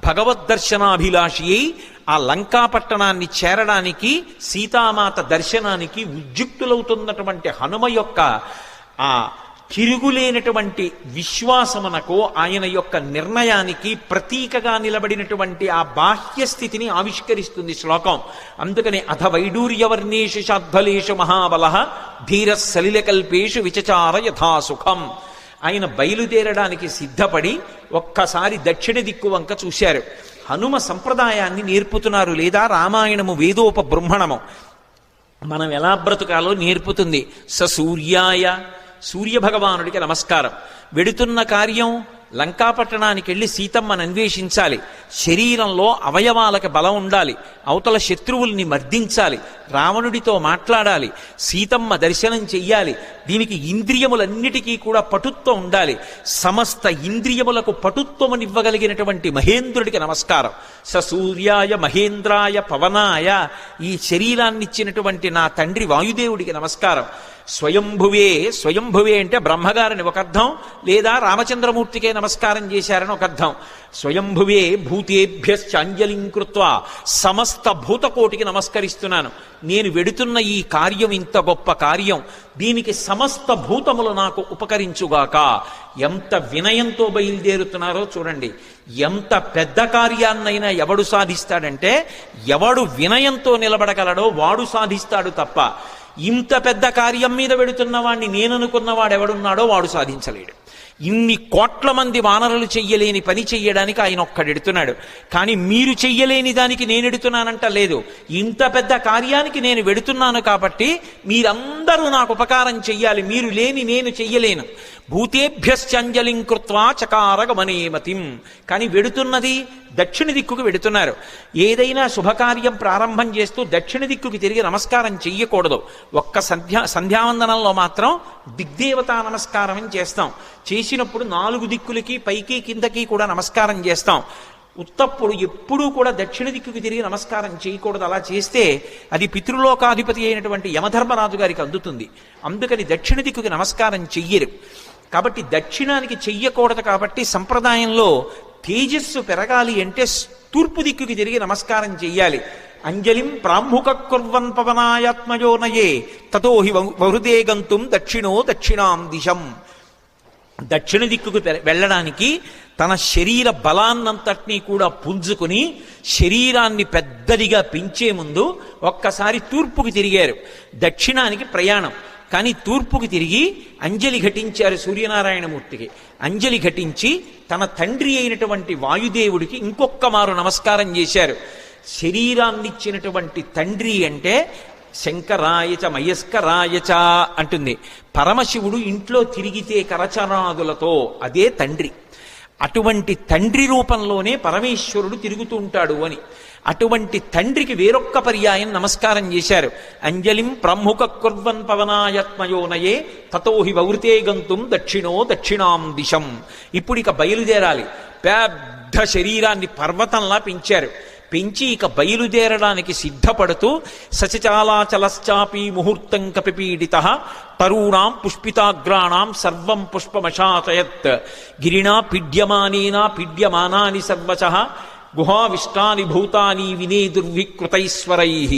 S1: భగవద్దర్శనాభిలాషి అయి ఆ లంకాపట్టణాన్ని చేరడానికి సీతామాత దర్శనానికి ఉద్యుక్తులవుతున్నటువంటి హనుమ యొక్క ఆ తిరుగులేనటువంటి విశ్వాసమునకు ఆయన యొక్క నిర్ణయానికి ప్రతీకగా నిలబడినటువంటి ఆ బాహ్య స్థితిని ఆవిష్కరిస్తుంది శ్లోకం. అందుకని అథ వైడూర్యవర్ణేషు శాద్వలేషు మహాబల ధీర సలిలకల్పేషు విచచార యథాసుఖం. ఆయన బయలుదేరడానికి సిద్ధపడి ఒక్కసారి దక్షిణ దిక్కు వంక చూశారు. హనుమ సంప్రదాయాన్ని నేర్పుతున్నారు, లేదా రామాయణము వేదోపబృంహణము మనం ఎలా బ్రతుకాలో నేర్పుతుంది. సూర్యాయ సూర్యభగవానుడికి నమస్కారం. వెడుతున్న కార్యం లంకాపట్టణానికి వెళ్ళి సీతమ్మను అన్వేషించాలి. శరీరంలో అవయవాలకు బలం ఉండాలి, అవతల శత్రువుల్ని మర్దించాలి, రావణుడితో మాట్లాడాలి, సీతమ్మ దర్శనం చెయ్యాలి. దీనికి ఇంద్రియములన్నిటికీ కూడా పటుత్వం ఉండాలి. సమస్త ఇంద్రియములకు పటుత్వమునివ్వగలిగినటువంటి మహేంద్రుడికి నమస్కారం. సూర్యాయ మహేంద్రాయ పవనాయ, ఈ శరీరాన్నిచ్చినటువంటి నా తండ్రి వాయుదేవుడికి నమస్కారం. స్వయంభువే, స్వయంభువే అంటే బ్రహ్మగారిని ఒక అర్థం, లేదా రామచంద్రమూర్తికే నమస్కారం చేశారని ఒక అర్థం. స్వయంభువే భూతేభ్యశ్చ అంజలిం కృత్వా, సమస్త భూతకోటికి నమస్కరిస్తున్నాను. నేను వెడుతున్న ఈ కార్యం ఇంత గొప్ప కార్యం, దీనికి సమస్త భూతములు నాకు ఉపకరించుగాక. ఎంత వినయంతో బయలుదేరుతున్నారో చూడండి. ఎంత పెద్ద కార్యాన్నైనా ఎవడు సాధిస్తాడంటే, ఎవడు వినయంతో నిలబడగలడో వాడు సాధిస్తాడు తప్ప, ఇంత పెద్ద కార్యం మీద వెడుతున్న వాడిని నేననుకున్నవాడు ఎవడున్నాడో వాడు సాధించలేడు. ఇన్ని కోట్ల మంది వానరులు చెయ్యలేని పని చెయ్యడానికి ఆయన ఒక్కడెడుతున్నాడు. కానీ మీరు చెయ్యలేని దానికి నేను ఎడుతున్నానంట లేదు. ఇంత పెద్ద కార్యానికి నేను వెడుతున్నాను కాబట్టి మీరందరూ నాకు ఉపకారం చెయ్యాలి, మీరు లేని నేను చెయ్యలేను. భూతేభ్యశ్చంజలిం కృత్వా చకార గమనేమతిం. కానీ వెడుతున్నది దక్షిణ దిక్కుకు వెడుతున్నారు. ఏదైనా శుభకార్యం ప్రారంభం చేస్తూ దక్షిణ దిక్కుకి తిరిగి నమస్కారం చెయ్యకూడదు. ఒక్క సంధ్యావందనంలో మాత్రం దిగ్దేవతా నమస్కారం అని చేస్తాం. చేసినప్పుడు 4 దిక్కులకి పైకి కిందకి కూడా నమస్కారం చేస్తాం. ఉత్తప్పుడు ఎప్పుడూ కూడా దక్షిణ దిక్కుకి తిరిగి నమస్కారం చేయకూడదు. అలా చేస్తే అది పితృలోకాధిపతి అయినటువంటి యమధర్మరాజు గారికి అందుతుంది. అందుకని దక్షిణ దిక్కుకి నమస్కారం చెయ్యరు. కాబట్టి దక్షిణానికి చెయ్యకూడదు. కాబట్టి సంప్రదాయంలో తేజస్సు పెరగాలి అంటే తూర్పు దిక్కుకి తిరిగి నమస్కారం చెయ్యాలి. అంజలిం ప్రాముఖ కుర్వన్ పవనాయాత్మయోనయే తతో హి వహృదే గంతుం దక్షిణో దక్షిణాం దిశం. దక్షిణ దిక్కుకు వెళ్ళడానికి తన శరీర బలాన్నంతటినీ కూడా పుంజుకుని శరీరాన్ని పెద్దదిగా పెంచే ముందు ఒక్కసారి తూర్పుకి తిరిగారు. దక్షిణానికి ప్రయాణం. కానీ తూర్పుకి తిరిగి అంజలి ఘటించారు సూర్యనారాయణమూర్తికి. అంజలి ఘటించి తన తండ్రి అయినటువంటి వాయుదేవుడికి ఇంకొక్క మారు నమస్కారం చేశారు. శరీరాన్నిచ్చినటువంటి తండ్రి అంటే శంకరాయచ మయస్కరాయచ అంటుంది. పరమశివుడు ఇంట్లో తిరిగితే కరచరాదులతో అదే తండ్రి. అటువంటి తండ్రి రూపంలోనే పరమేశ్వరుడు తిరుగుతూ ఉంటాడు అని. అటువంటి తండ్రికి వేరొక్క పర్యాయం నమస్కారం చేశారు. అంజలిం ప్రముఖ కుర్వన్ పవనాయత్మయోనయే తతో హి వవృతే గంతుం దక్షిణో దక్షిణాం దిశం. ఇప్పుడు ఇక బయలుదేరాలి. పెద్ద శరీరాన్ని పర్వతంలా పెంచారు. పెంచి ఇక బయలుదేరడానికి సిద్ధపడుతూ సచచాలాచలశ్చాపి ముహూర్తం కపిపీడితః తరూణాం పుష్పితాగ్రాణాం సర్వం పుష్పమశాతయత్ గిరిణా పీడ్యమానేనా పీడ్యమానాని సర్వశః గుహావిష్టాని భూతాని వినేదుర్వికృతైశ్వరైః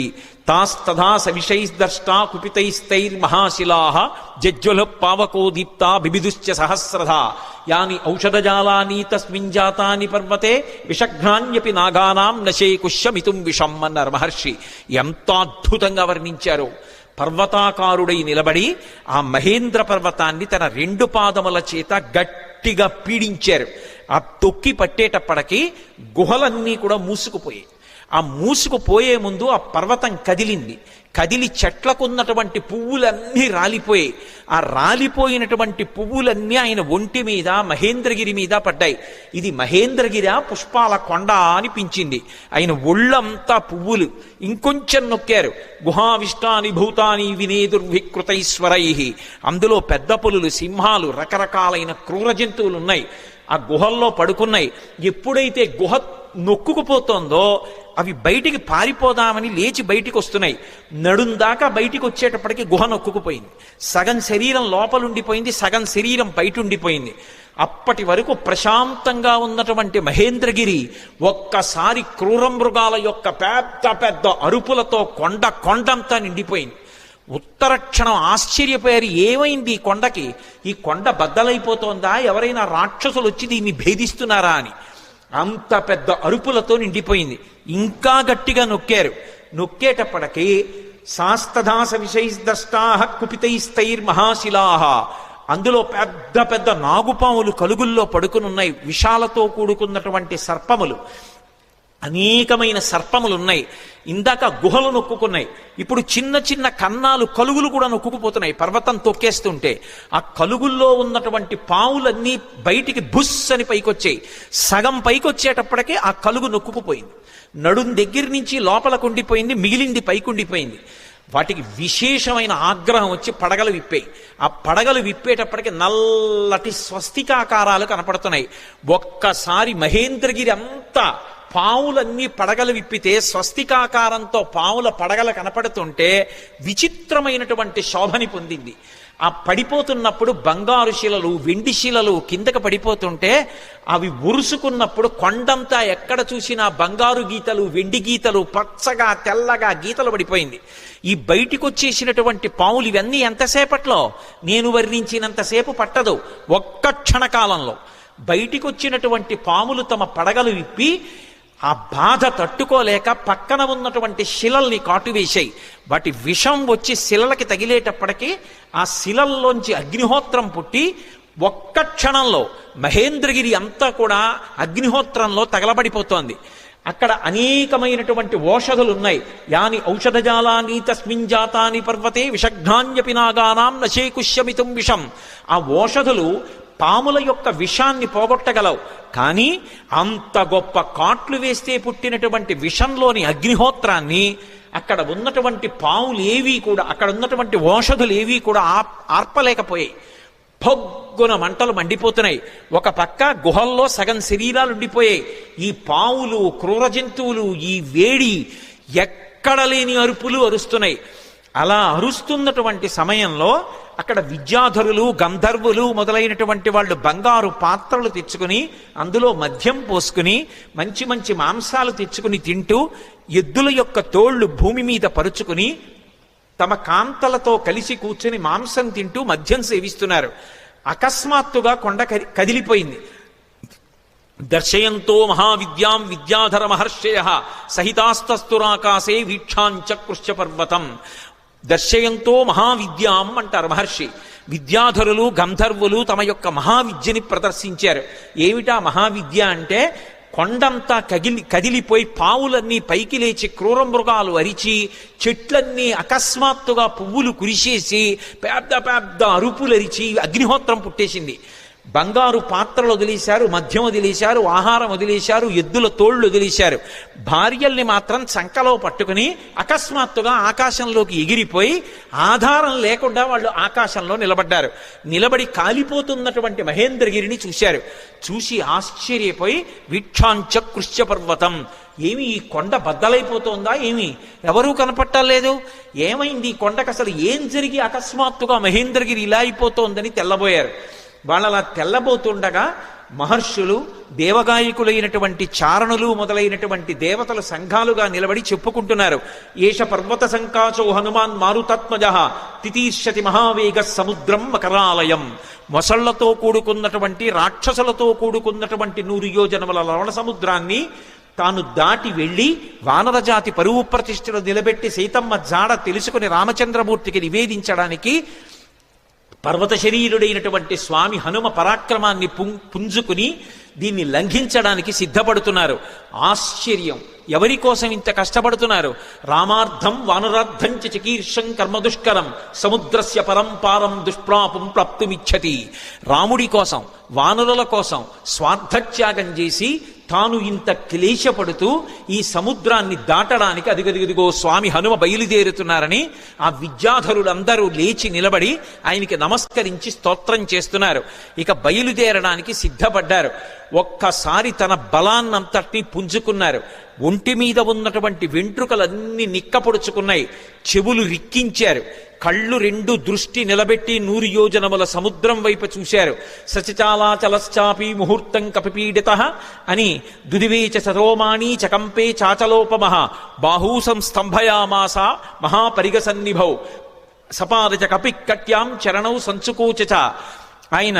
S1: తాస్తథా సవిషైర్దష్టా కుపితైస్తైర్మహాశిలాః జజ్వల పావకో దీప్తా బిబిదుశ్చ సహస్రధా యాని ఔషధజాలాని తస్మిన్ జాతాని పర్వతే విషఘ్నాన్యపి నాగానాం నశేకుష్యమితుం విషం అన్నారు మహర్షి. ఎంత అద్భుతంగా వర్ణించారో. పర్వతాకారుడై నిలబడి ఆ మహేంద్ర పర్వతాన్ని తన 2 పాదముల చేత గట్టిగా పీడించారు. ఆ తొక్కి పట్టేటప్పటికి గుహలన్నీ కూడా మూసుకుపోయాయి. ఆ మూసుకుపోయే ముందు ఆ పర్వతం కదిలింది. కదిలి చెట్లకున్నటువంటి పువ్వులన్నీ రాలిపోయాయి. ఆ రాలిపోయినటువంటి పువ్వులన్నీ ఆయన ఒంటి మీద మహేంద్రగిరి మీద పడ్డాయి. ఇది మహేంద్రగిరి పుష్పాల కొండ అనిపించింది. ఆయన ఒళ్ళంతా పువ్వులు. ఇంకొంచెం నొక్కారు. గుహావిష్టాని భూతాని వినేదుర్వికృతైశ్వరైః. అందులో పెద్ద పులులు, సింహాలు, రకరకాలైన క్రూర జంతువులు ఉన్నాయి. ఆ గుహల్లో పడుకున్నాయి. ఎప్పుడైతే గుహ నొక్కుకుపోతోందో అవి బయటికి పారిపోదామని లేచి బయటికి వస్తున్నాయి. నడుందాకా బయటికి వచ్చేటప్పటికి గుహ నొక్కుకుపోయింది. సగం శరీరం లోపలుండిపోయింది, సగం శరీరం బయట ఉండిపోయింది. అప్పటి వరకు ప్రశాంతంగా ఉన్నటువంటి మహేంద్రగిరి ఒక్కసారి క్రూర మృగాల యొక్క పెద్ద పెద్ద అరుపులతో కొండంతా నిండిపోయింది. ఉత్తర క్షణం ఆశ్చర్యపోయారు. ఏమైంది ఈ కొండకి? ఈ కొండ బద్దలైపోతోందా? ఎవరైనా రాక్షసులు వచ్చి దీన్ని భేదిస్తున్నారా అని. అంత పెద్ద అరుపులతో నిండిపోయింది. ఇంకా గట్టిగా నొక్కారు. నొక్కేటప్పటికీ శాస్తదాస విషైర్దష్టాః కుపితైస్తైర్మహాశిలాః. అందులో పెద్ద పెద్ద నాగుపాములు కలుగుల్లో పడుకునున్నాయి. విషాలతో కూడుకున్నటువంటి సర్పములు, అనేకమైన సర్పములు ఉన్నాయి. ఇందాక గుహలు నొక్కుకున్నాయి. ఇప్పుడు చిన్న చిన్న కన్నాలు, కలుగులు కూడా నొక్కుకుపోతున్నాయి పర్వతం తొక్కేస్తుంటే. ఆ కలుగుల్లో ఉన్నటువంటి పావులన్నీ బయటికి బుస్ అని పైకొచ్చాయి. సగం పైకొచ్చేటప్పటికే ఆ కలుగు నొక్కుకుపోయింది. నడుం దగ్గర నుంచి లోపలకు ఉండిపోయింది, మిగిలింది పైకుండిపోయింది. వాటికి విశేషమైన ఆగ్రహం వచ్చి పడగలు విప్పాయి. ఆ పడగలు విప్పేటప్పటికి నల్లటి స్వస్తికాకారాలు కనపడుతున్నాయి. ఒక్కసారి మహేంద్రగిరి అంతా పావులన్నీ పడగలు విప్పితే స్వస్తికాకారంతో పావుల పడగలు కనపడుతుంటే విచిత్రమైనటువంటి శోభని పొందింది. ఆ పడిపోతున్నప్పుడు బంగారు శిలలు, వెండి శిలలు కిందకు పడిపోతుంటే అవి ఉరుసుకున్నప్పుడు కొండంతా ఎక్కడ చూసినా బంగారు గీతలు, వెండి గీతలు, పచ్చగా తెల్లగా గీతలు పడిపోయింది. ఈ బయటికి వచ్చేసినటువంటి పావులు ఇవన్నీ ఎంతసేపట్లో, నేను వర్ణించినంతసేపు పట్టదు, ఒక్క క్షణకాలంలో బయటికి వచ్చినటువంటి పాములు తమ పడగలు విప్పి ఆ బాధ తట్టుకోలేక పక్కన ఉన్నటువంటి శిలల్ని కాటువేశాయి. వాటి విషం వచ్చి శిలలకి తగిలేటప్పటికీ ఆ శిలల్లోంచి అగ్నిహోత్రం పుట్టి ఒక్క క్షణంలో మహేంద్రగిరి అంతా కూడా అగ్నిహోత్రంలో తగలబడిపోతోంది. అక్కడ అనేకమైనటువంటి ఓషధులు ఉన్నాయి. యాని ఔషధజాలాని తస్మిన్ జాతాని పర్వతే విషఘ్నాన్యపి నాగానాం నశేకుష్యమితుం విషం. ఆ ఓషధులు పాముల యొక్క విషాన్ని పోగొట్టగలవు, కానీ అంత గొప్ప కాట్లు వేస్తే పుట్టినటువంటి విషంలోని అగ్నిహోత్రాన్ని అక్కడ ఉన్నటువంటి పాములు ఏవీ కూడా, అక్కడ ఉన్నటువంటి ఓషధులు ఏవీ కూడా ఆర్పలేకపోయాయి. పొగ్గున మంటలు మండిపోతున్నాయి. ఒక పక్క గుహల్లో సగం శరీరాలు ఉండిపోయాయి. ఈ పావులు, క్రూర జంతువులు ఈ వేడి ఎక్కడ లేని అరుపులు అరుస్తున్నాయి. అలా అరుస్తున్నటువంటి సమయంలో అక్కడ విద్యాధరులు, గంధర్వులు మొదలైనటువంటి వాళ్ళు బంగారు పాత్రలు తెచ్చుకుని అందులో మద్యం పోసుకుని మంచి మంచి మాంసాలు తెచ్చుకుని తింటూ, ఎద్దుల యొక్క తోళ్లు భూమి మీద పరుచుకుని తమ కాంతలతో కలిసి కూర్చుని మాంసం తింటూ మద్యం సేవిస్తున్నారు. అకస్మాత్తుగా కొండ కదిలిపోయింది. దర్శయంతో మహావిద్యాం విద్యాధర మహర్షయ సహితాస్తస్తురాకాశే వీక్షాంచ కృష్య పర్వతం. దర్శయంతో మహావిద్యాం అంటారు మహర్షి. విద్యాధరులు, గంధర్వులు తమ యొక్క మహావిద్యని ప్రదర్శించారు. ఏమిటా మహావిద్య అంటే, కొండంతా కదిలిపోయి పావులన్నీ పైకి లేచి క్రూర మృగాలు అరిచి, చెట్లన్నీ అకస్మాత్తుగా పువ్వులు కురిసేసి పెద్ద పెద్ద అరుపులరిచి అగ్నిహోత్రం పుట్టేసింది. బంగారు పాత్రలు వదిలేశారు, మద్యం వదిలేశారు, ఆహారం వదిలేశారు, ఎద్దుల తోళ్లు వదిలేశారు. భార్యల్ని మాత్రం చంకలో పట్టుకుని అకస్మాత్తుగా ఆకాశంలోకి ఎగిరిపోయి ఆధారం లేకుండా వాళ్ళు ఆకాశంలో నిలబడ్డారు. నిలబడి కాలిపోతున్నటువంటి మహేంద్రగిరిని చూశారు. చూసి ఆశ్చర్యపోయి వీక్షాంచ కృష్య పర్వతం, ఏమి ఈ కొండ బద్దలైపోతోందా, ఏమి ఎవరూ కనపట్టలేదు, ఏమైంది ఈ కొండకు, అసలు ఏం జరిగి అకస్మాత్తుగా మహేంద్రగిరి ఇలా అయిపోతోందని తెల్లబోయారు. వాళ్ళలా తెల్లబోతుండగా మహర్షులు, దేవగాయకులైనటువంటి చారణులు మొదలైనటువంటి దేవతల సంఘాలుగా నిలబడి చెప్పుకుంటున్నారు. ఏష పర్వత సంకాచో హనుమాన్ మారుతాత్మజ తితీర్షతి మహావేగ సముద్రం మకరాలయం. మొసళ్లతో కూడుకున్నటువంటి, రాక్షసులతో కూడుకున్నటువంటి 100 యోజనముల లవణ సముద్రాన్ని తాను దాటి వెళ్ళి వానరజాతి పరువు ప్రతిష్టలు నిలబెట్టి సీతమ్మ జాడ తెలుసుకుని రామచంద్రమూర్తికి నివేదించడానికి పర్వత శరీరుడైనటువంటి స్వామి హనుమ పరాక్రమాన్ని పుంజుకుని దీన్ని లంఘించడానికి సిద్ధపడుతున్నారు. ఆశ్చర్యం, ఎవరి కోసం ఇంత కష్టపడుతున్నారు? రామార్థం వానరార్థం చ చికీర్షం కర్మదుష్కరం సముద్రస్య పరంపారం దుష్ప్రాపం ప్రాప్తుమిచ్చతి. రాముడి కోసం, వానరుల కోసం స్వార్థత్యాగం చేసి తాను ఇంత క్లేశపడుతూ ఈ సముద్రాన్ని దాటడానికి అదిగదిగదిగో స్వామి హనుమ బయలుదేరుతున్నారని ఆ విద్యాధరులందరూ లేచి నిలబడి ఆయనకి నమస్కరించి స్తోత్రం చేస్తున్నారు. ఇక బయలుదేరడానికి సిద్ధపడ్డారు. ఒక్కసారి తన బలాన్నంతటినీ పుంజుకున్నారు. ఒంటి మీద ఉన్నటువంటి వెంట్రుకలన్నీ నిక్కపొడుచుకున్నాయి. చెవులు రిక్కించారు. కళ్ళు 2 దృష్టి నిలబెట్టి 100 యోజనముల సముద్రం వైపు చూశారు. సచచాలాచలశ్చాపి ముహూర్తం కపిపీడిత అని దుదివేచ సరోమాణి చకంపే చాచలోపమః బాహూ సంస్తంభయామాస మహాపరిగసన్నిభౌ సపాదచ కపిక్కట్యాం చరణౌ సంచుకోచ. ఆయన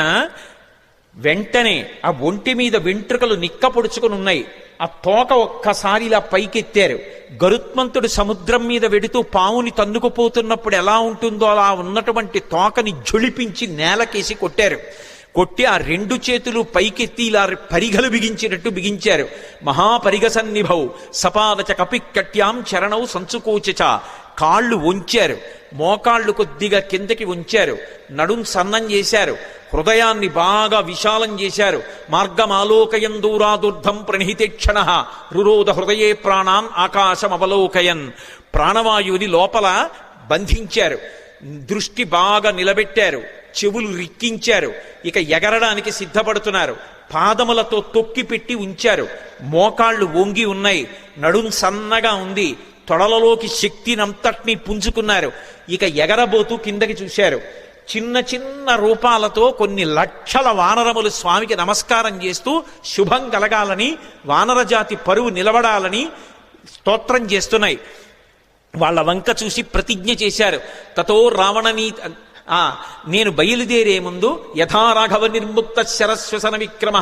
S1: వెంటనే ఆ ఒంటి మీద వెంట్రుకలు నిక్కపొడుచుకుని ఉన్నాయి. ఆ తోక ఒక్కసారి ఇలా పైకెత్తారు. గరుత్మంతుడు సముద్రం మీద వెడుతూ పావుని తన్నుకుపోతున్నప్పుడు ఎలా ఉంటుందో అలా ఉన్నటువంటి తోకని ఝుళిపించి నేలకేసి కొట్టారు. కొట్టి ఆ 2 చేతులు పైకెత్తి ఇలా పరిగలు బిగించినట్టు బిగించారు. మహాపరిగసన్నిభౌ సపాదచ కపిక్కట్యాం చరణౌ సంచుకోచ. కాళ్ళు వంచారు, మోకాళ్ళు కొద్దిగా కిందకి ఉంచారు, నడుం సన్నం చేశారు, హృదయాన్ని బాగా విశాలం చేశారు. మార్గమాలోకయన్ దూరాదుర్ధం ప్రణిహితేక్షణ రురోధ హృదయే ప్రాణాన్ ఆకాశమవలోకయన్. ప్రాణవాయువుని లోపల బంధించారు, దృష్టి బాగా నిలబెట్టారు, చెవులు రిక్కించారు. ఇక ఎగరడానికి సిద్ధపడుతున్నారు. పాదములతో తొక్కి పెట్టి ఉంచారు. మోకాళ్ళు వంగి ఉన్నాయి, నడుం సన్నగా ఉంది, తొడలలోకి శక్తినంతటినీ పుంజుకున్నారు. ఇక ఎగరబోతూ కిందకి చూశారు. చిన్న చిన్న రూపాలతో కొన్ని లక్షల వానరములు స్వామికి నమస్కారం చేస్తూ శుభం కలగాలని, వానరజాతి పరువు నిలబడాలని స్తోత్రం చేస్తున్నాయి. వాళ్ళ వంక చూసి ప్రతిజ్ఞ చేశారు. తతో రావణనీ నేను బయలుదేరే ముందు యథా రాఘవ నిర్ముక్త శరశ్వసన విక్రమ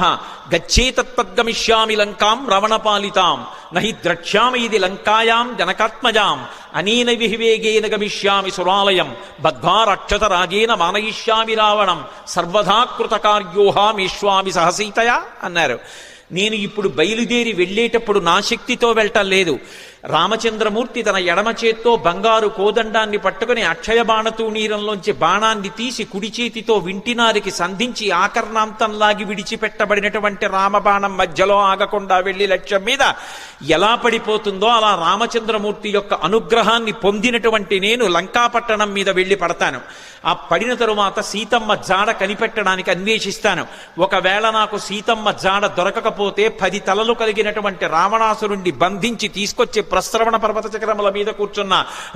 S1: గచ్చేతత్పద్గమిష్యామి లంకాం రావణపాలితాం నహి ద్రక్ష్యామి ఇది లంకాయాం జనకాత్మజాం అనేన విహివేగేన గమిష్యామి సురాలయం బద్ధ్వా రక్షత రాజేన మానయిష్యామి రావణం సర్వదా కృతకార్యోహామీష్వామి సహసీతయా అన్నారు. నేను ఇప్పుడు బయలుదేరి వెళ్ళేటప్పుడు నా శక్తితో వెళ్ళటం లేదు. రామచంద్రమూర్తి తన ఎడమ చేత్తో బంగారు కోదండాన్ని పట్టుకుని అక్షయ బాణతూణీరంలోంచి బాణాన్ని తీసి కుడి చేతితో వింటినారికి సంధించి ఆకర్ణాంతంలాగి విడిచిపెట్టబడినటువంటి రామబాణం మధ్యలో ఆగకుండా వెళ్లి లక్ష్యం మీద ఎలా పడిపోతుందో అలా రామచంద్రమూర్తి యొక్క అనుగ్రహాన్ని పొందినటువంటి నేను లంకాపట్టణం మీద వెళ్లి పడతాను. ఆ పడిన తరువాత సీతమ్మ జాడ కనిపెట్టడానికి అన్వేషిస్తాను. ఒకవేళ నాకు సీతమ్మ జాడ దొరకకపోతే 10 తలలు కలిగినటువంటి రావణాసురుణ్ణి బంధించి తీసుకొచ్చి ప్రస్రవణ పర్వత చక్రముల మీద కూర్చున్న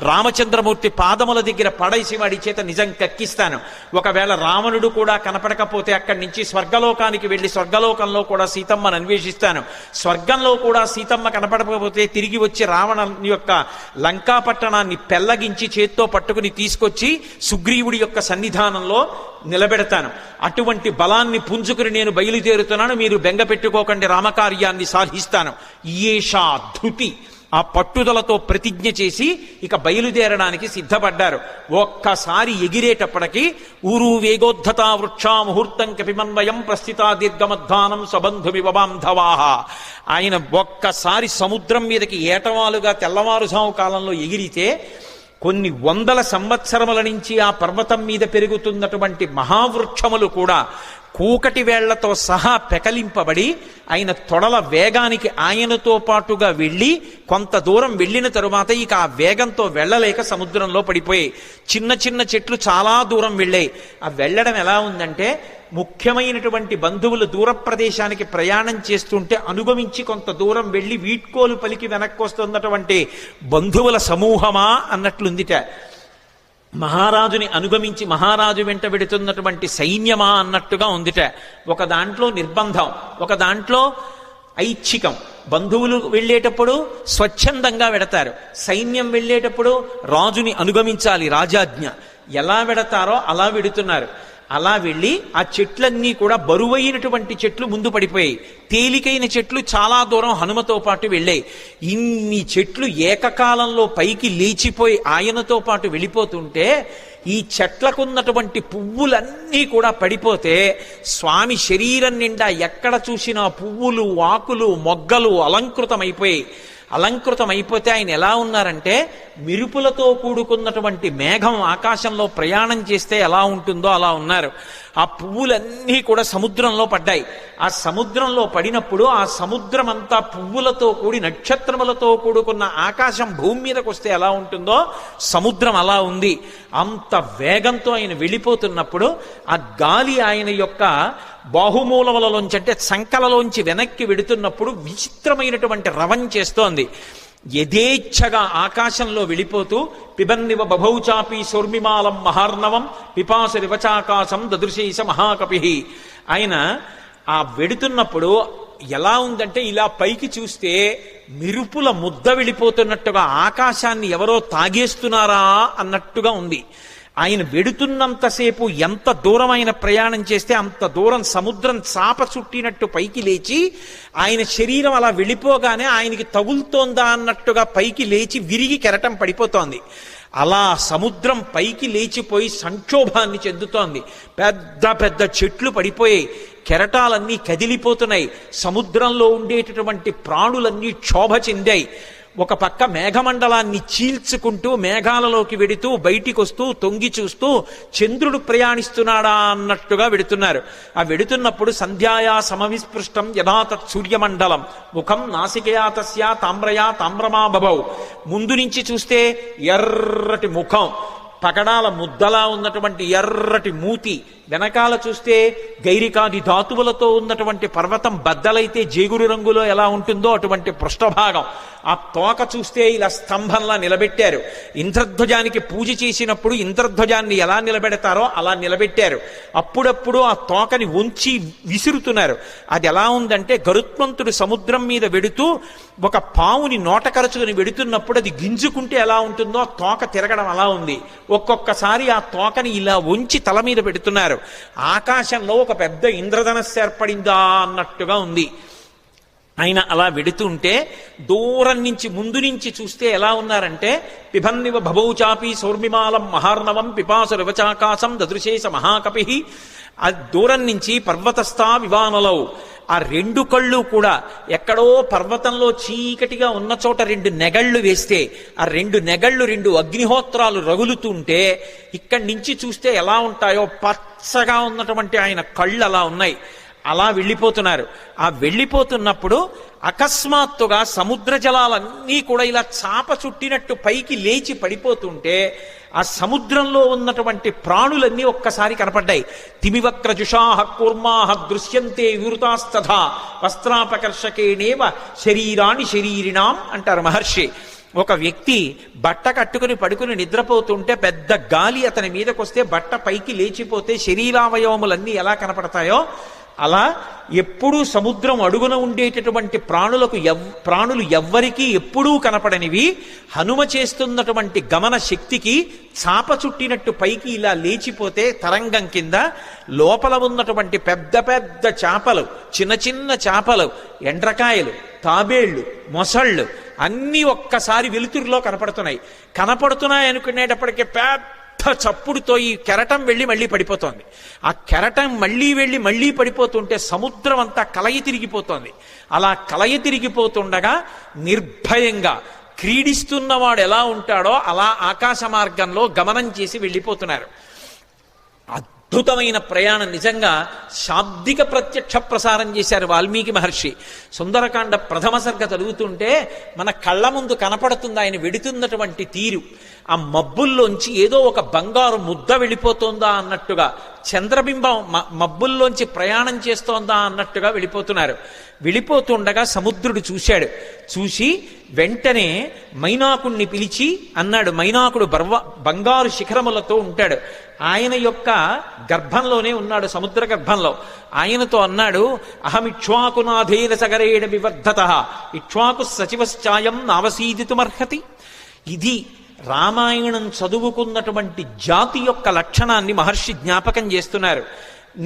S1: రామచంద్రమూర్తి పాదముల దగ్గర పడేసి వాడి చేత నిజం కక్కిస్తాను. ఒకవేళ రావణుడు కూడా కనపడకపోతే అక్కడి నుంచి స్వర్గలోకానికి వెళ్లి స్వర్గలోకంలో కూడా సీతమ్మను అన్వేషిస్తాను. స్వర్గంలో కూడా సీతమ్మ కనపడకపోతే తిరిగి వచ్చి రావణ యొక్క లంకాపట్టణాన్ని పెళ్లగించి చేత్తో పట్టుకుని తీసుకొచ్చి సుగ్రీవుడి యొక్క సన్నిధానంలో నిలబెడతాను. అటువంటి బలాన్ని పుంజుకుని నేను బయలుదేరుతున్నాను, మీరు బెంగ పెట్టుకోకండి, రామకార్యాన్ని సాధిస్తాను. ఈయేషా ధృతి, ఆ పట్టుదలతో ప్రతిజ్ఞ చేసి ఇక బయలుదేరడానికి సిద్ధపడ్డారు. ఒక్కసారి ఎగిరేటప్పటికి ఊరు వేగోద్ధతా వృక్షా ముహూర్తం కపిమన్వయం ప్రస్థితా దీర్ఘమధ్వానం సబంధుమివ బాంధవాహ. ఆయన ఒక్కసారి సముద్రం మీదకి ఏటవాలుగా తెల్లవారుజాము కాలంలో ఎగిరితే కొన్ని వందల సంవత్సరముల నుంచి ఆ పర్వతం మీద పెరుగుతున్నటువంటి మహావృక్షములు కూడా కూకటి వేళ్లతో సహా పెకలింపబడి ఆయన తొడల వేగానికి ఆయనతో పాటుగా వెళ్ళి కొంత దూరం వెళ్ళిన తరువాత ఇక ఆ వేగంతో వెళ్ళలేక సముద్రంలో పడిపోయాయి. చిన్న చిన్న చెట్లు చాలా దూరం వెళ్ళాయి. ఆ వెళ్ళడం ఎలా ఉందంటే, ముఖ్యమైనటువంటి బంధువులు దూర ప్రదేశానికి ప్రయాణం చేస్తుంటే అనుగమించి కొంత దూరం వెళ్ళి వీడ్కోలు పలికి వెనక్కి వస్తున్నటువంటి బంధువుల సమూహమా అన్నట్లుందిట. మహారాజుని అనుగమించి మహారాజు వెంట వెడుతున్నటువంటి సైన్యమా అన్నట్టుగా ఉందిట. ఒక దాంట్లో నిర్బంధం, ఒక దాంట్లో ఐచ్ఛికం. బంధువులు వెళ్ళేటప్పుడు స్వచ్ఛందంగా వెడతారు, సైన్యం వెళ్ళేటప్పుడు రాజుని అనుగమించాలి, రాజాజ్ఞ. ఎలా వెడతారో అలా వెడుతున్నారు. అలా వెళ్ళి ఆ చెట్లన్నీ కూడా బరువైనటువంటి చెట్లు ముందు పడిపోయాయి, తేలికైన చెట్లు చాలా దూరం హనుమతో పాటు వెళ్ళాయి. ఇన్ని చెట్లు ఏకకాలంలో పైకి లేచిపోయి ఆయనతో పాటు వెళ్ళిపోతుంటే ఈ చెట్లకున్నటువంటి పువ్వులన్నీ కూడా పడిపోతే స్వామి శరీరం నిండా ఎక్కడ చూసినా పువ్వులు, ఆకులు, మొగ్గలు అలంకృతమైపోయాయి. అలంకృతమైపోతే ఆయన ఎలా ఉన్నారంటే, మెరుపులతో కూడుకున్నటువంటి మేఘం ఆకాశంలో ప్రయాణం చేస్తే ఎలా ఉంటుందో అలా ఉన్నారు. ఆ పువ్వులన్నీ కూడా సముద్రంలో పడ్డాయి. ఆ సముద్రంలో పడినప్పుడు ఆ సముద్రం అంతా పువ్వులతో కూడి నక్షత్రములతో కూడుకున్న ఆకాశం భూమి మీదకి వస్తే ఎలా ఉంటుందో సముద్రం అలా ఉంది. అంత వేగంతో ఆయన వెళ్ళిపోతున్నప్పుడు ఆ గాలి ఆయన యొక్క బాహుమూలములలోంచి, అంటే సంకలలోంచి వెనక్కి వెడుతున్నప్పుడు విచిత్రమైనటువంటి రవం చేస్తోంది. యథేచ్ఛగా ఆకాశంలో వెళ్ళిపోతూ పిబన్నివ బభౌచాపి సౌర్మిమాలం మహార్ణవం పిపాసరివచాకాశం దదృశేష మహాకపి. ఆయన ఆ వెడుతున్నప్పుడు ఎలా ఉందంటే, ఇలా పైకి చూస్తే మెరుపుల ముద్ద వెళ్ళిపోతున్నట్టుగా ఆకాశాన్ని ఎవరో తాగేస్తున్నారా అన్నట్టుగా ఉంది. ఆయన వెడుతున్నంతసేపు ఎంత దూరం ఆయన ప్రయాణం చేస్తే అంత దూరం సముద్రం చాప చుట్టినట్టు పైకి లేచి ఆయన శరీరం అలా వెళ్ళిపోగానే ఆయనకి తగులుతోందా అన్నట్టుగా పైకి లేచి విరిగి కెరటం పడిపోతోంది. అలా సముద్రం పైకి లేచిపోయి సంక్షోభాన్ని చెందుతోంది. పెద్ద పెద్ద చెట్లు పడిపోయాయి, కెరటాలన్నీ కదిలిపోతున్నాయి, సముద్రంలో ఉండేటటువంటి ప్రాణులన్నీ క్షోభ చెందాయి. ఒక పక్క మేఘమండలాన్ని చీల్చుకుంటూ మేఘాలలోకి వెడుతూ బయటికి వస్తూ తొంగి చూస్తూ చంద్రుడు ప్రయాణిస్తున్నాడా అన్నట్టుగా వెడుతున్నారు. ఆ వెడుతున్నప్పుడు సంధ్యాయా సమవిస్పృష్టం యథా తత్ సూర్యమండలం ముఖం నాసికయా తస్యా తామ్రయా తామ్రమా బభౌ. ముందు నుంచి చూస్తే ఎర్రటి ముఖం, పగడాల ముద్దలా ఉన్నటువంటి ఎర్రటి మూతి, వెనకాల చూస్తే గైరికాది ధాతువులతో ఉన్నటువంటి పర్వతం బద్దలైతే జేగురు రంగులో ఎలా ఉంటుందో అటువంటి పృష్ఠభాగం. ఆ తోక చూస్తే ఇలా స్తంభంలా నిలబెట్టారు. ఇంద్రధ్వజానికి పూజ చేసినప్పుడు ఇంద్రధ్వజాన్ని ఎలా నిలబెడతారో అలా నిలబెట్టారు. అప్పుడప్పుడు ఆ తోకని ఉంచి విసురుతున్నారు. అది ఎలా ఉందంటే గరుత్మంతుడు సముద్రం మీద వెడుతూ ఒక పావుని నోటకరచుకుని వెడుతున్నప్పుడు అది గింజుకుంటే ఎలా ఉంటుందో ఆ తోక తిరగడం అలా ఉంది. ఒక్కొక్కసారి ఆ తోకని ఇలా ఉంచి తల మీద పెడుతున్నారు. ఆకాశంలో ఒక పెద్ద ఇంద్రధనస్సు ఏర్పడిందా అన్నట్టుగా ఉంది. ఆయన అలా వెడుతుంటే దూరం నుంచి ముందు నుంచి చూస్తే ఎలా ఉన్నారంటే పిబన్నివ భవౌచాపి సౌర్మిమాలం మహార్ణవం పిపాసు రవచాకాశం దదృశేష మహాకపి. ఆ దూరం నుంచి పర్వతస్థా వివానలవు, ఆ రెండు కళ్ళు కూడా ఎక్కడో పర్వతంలో చీకటిగా ఉన్న చోట రెండు నెగళ్ళు వేస్తే ఆ రెండు నెగళ్ళు రెండు అగ్నిహోత్రాలు రగులుతుంటే ఇక్కడి నుంచి చూస్తే ఎలా ఉంటాయో పచ్చగా ఉన్నటువంటి ఆయన కళ్ళు అలా ఉన్నాయి. అలా వెళ్ళిపోతున్నారు. ఆ వెళ్ళిపోతున్నప్పుడు అకస్మాత్తుగా సముద్ర జలాలన్నీ కూడా ఇలా చాప చుట్టినట్టు పైకి లేచి పడిపోతుంటే ఆ సముద్రంలో ఉన్నటువంటి ప్రాణులన్నీ ఒక్కసారి కనపడ్డాయి. తిమివక్రజుషాహ కూర్మాహ దృశ్యంతే వివృతాస్తథా వస్త్రాపకర్షకేణేవ శరీరాణి శరీరిణాం అంటారు మహర్షి. ఒక వ్యక్తి బట్ట కట్టుకుని పడుకుని నిద్రపోతుంటే పెద్ద గాలి అతని మీదకొస్తే బట్ట పైకి లేచిపోతే శరీరావయవములన్నీ ఎలా కనపడతాయో అలా ఎప్పుడూ సముద్రం అడుగున ఉండేటటువంటి ప్రాణులు ఎవ్వరికీ ఎప్పుడూ కనపడనివి హనుమ చేస్తున్నటువంటి గమన శక్తికి చాప చుట్టినట్టు పైకి ఇలా లేచిపోతే తరంగం కింద లోపల ఉన్నటువంటి పెద్ద పెద్ద చేపలు, చిన్న చిన్న చేపలు, ఎండ్రకాయలు, తాబేళ్లు, మొసళ్ళు అన్నీ ఒక్కసారి వెలుతురులో కనపడుతున్నాయి అనుకునేటప్పటికీ పెద్ద చప్పుడుతో ఈ కెరటం వెళ్ళి మళ్ళీ పడిపోతోంది. ఆ కెరటం వెళ్ళి మళ్ళీ పడిపోతుంటే సముద్రం అంతా కలయి తిరిగిపోతోంది. అలా కలయి తిరిగిపోతుండగా నిర్భయంగా క్రీడిస్తున్నవాడు ఎలా ఉంటాడో అలా ఆకాశ మార్గంలో గమనం చేసి వెళ్ళిపోతున్నారు. అద్భుతమైన ప్రయాణం. నిజంగా శాబ్దిక ప్రత్యక్ష ప్రసారం చేశారు వాల్మీకి మహర్షి. సుందరకాండ ప్రథమ సర్గ చదువుతుంటే మన కళ్ళ ముందు కనపడుతుంది ఆయన వెడుతున్నటువంటి తీరు. ఆ మబ్బుల్లోంచి ఏదో ఒక బంగారు ముద్ద వెళ్ళిపోతోందా అన్నట్టుగా, చంద్రబింబం మబ్బుల్లోంచి ప్రయాణం చేస్తోందా అన్నట్టుగా వెళ్ళిపోతుండగా సముద్రుడు చూశాడు. చూసి వెంటనే మైనాకుణ్ణి పిలిచి అన్నాడు. మైనాకుడు బంగారు శిఖరములతో ఉంటాడు. ఆయన యొక్క గర్భంలోనే ఉన్నాడు, సముద్ర గర్భంలో. ఆయనతో అన్నాడు, అహమిక్ష్వాకునాథేన సగరేణ వివర్ధత ఇక్ష్వాకు సచివశ్చాయం నావసీదితుమర్హతి. ఇది రామాయణం చదువుకున్నటువంటి జాతి యొక్క లక్షణాన్ని మహర్షి జ్ఞాపకం చేస్తున్నారు.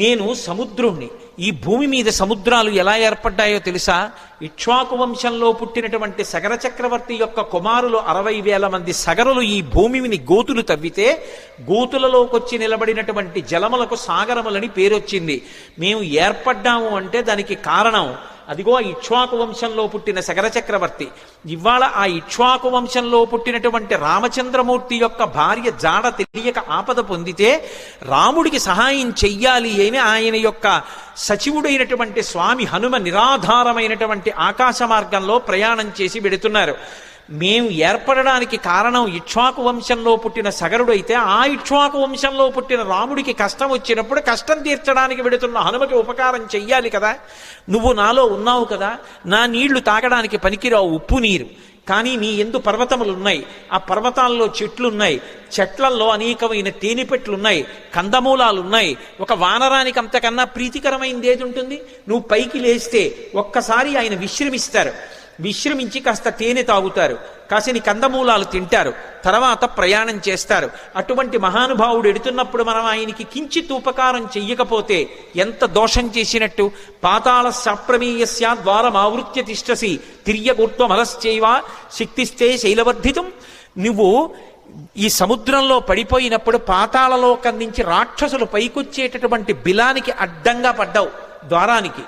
S1: నేను సముద్రుణ్ణి. ఈ భూమి మీద సముద్రాలు ఎలా ఏర్పడ్డాయో తెలుసా? ఇక్ష్వాకు వంశంలో పుట్టినటువంటి సగర చక్రవర్తి యొక్క కుమారులు 60,000 మంది సగరులు ఈ భూమిని గోతులు తవ్వితే గోతులలోకొచ్చి నిలబడినటువంటి జలములకు సాగరములని పేరొచ్చింది. మేము ఏర్పడ్డాము అంటే దానికి కారణం అదిగో ఇక్ష్వాకు వంశంలో పుట్టిన సగర చక్రవర్తి. ఇవాళ ఆ ఇక్ష్వాకు వంశంలో పుట్టినటువంటి రామచంద్రమూర్తి యొక్క భార్య జాడ తెలియక ఆపద పొందితే రాముడికి సహాయం చెయ్యాలి అని ఆయన యొక్క సచివుడైనటువంటి స్వామి హనుమ నిరాధారమైనటువంటి ఆకాశ మార్గంలో ప్రయాణం చేసి వెడుతున్నారు. మేము ఏర్పడడానికి కారణం ఇక్ష్వాకు వంశంలో పుట్టిన సగరుడైతే ఆ ఇక్ష్వాకు వంశంలో పుట్టిన రాముడికి కష్టం వచ్చినప్పుడు కష్టం తీర్చడానికి వెడుతున్న హనుమకి ఉపకారం చెయ్యాలి కదా. నువ్వు నాలో ఉన్నావు కదా, నా నీళ్లు తాగడానికి పనికిరావు, ఉప్పు నీరు. కానీ నీ ఎందు పర్వతములున్నాయి, ఆ పర్వతాల్లో చెట్లున్నాయి, చెట్లల్లో అనేకమైన తేనెపెట్లున్నాయి, కందమూలాలున్నాయి. ఒక వానరానికి అంతకన్నా ప్రీతికరమైనది ఏది ఉంటుంది? నువ్వు పైకి లేస్తే ఒక్కసారి ఆయన విశ్రమించి కాస్త తేనె తాగుతారు, కాసిని కందమూలాలు తింటారు, తర్వాత ప్రయాణం చేస్తారు. అటువంటి మహానుభావుడు ఎడుతున్నప్పుడు మనం ఆయనకి కించిత్ ఉపకారం చెయ్యకపోతే ఎంత దోషం చేసినట్టు. పాతాళ సాప్రమేయస్యా ద్వారమావృత్య తిష్టసి తిర్యగూర్ధ్వమలశ్చైవ శక్తిస్తే శైలవర్ధితం. నువ్వు ఈ సముద్రంలో పడిపోయినప్పుడు పాతాళలోకం నుంచి రాక్షసులు పైకొచ్చేటటువంటి బిలానికి అడ్డంగా పడ్డావు ద్వారానికి.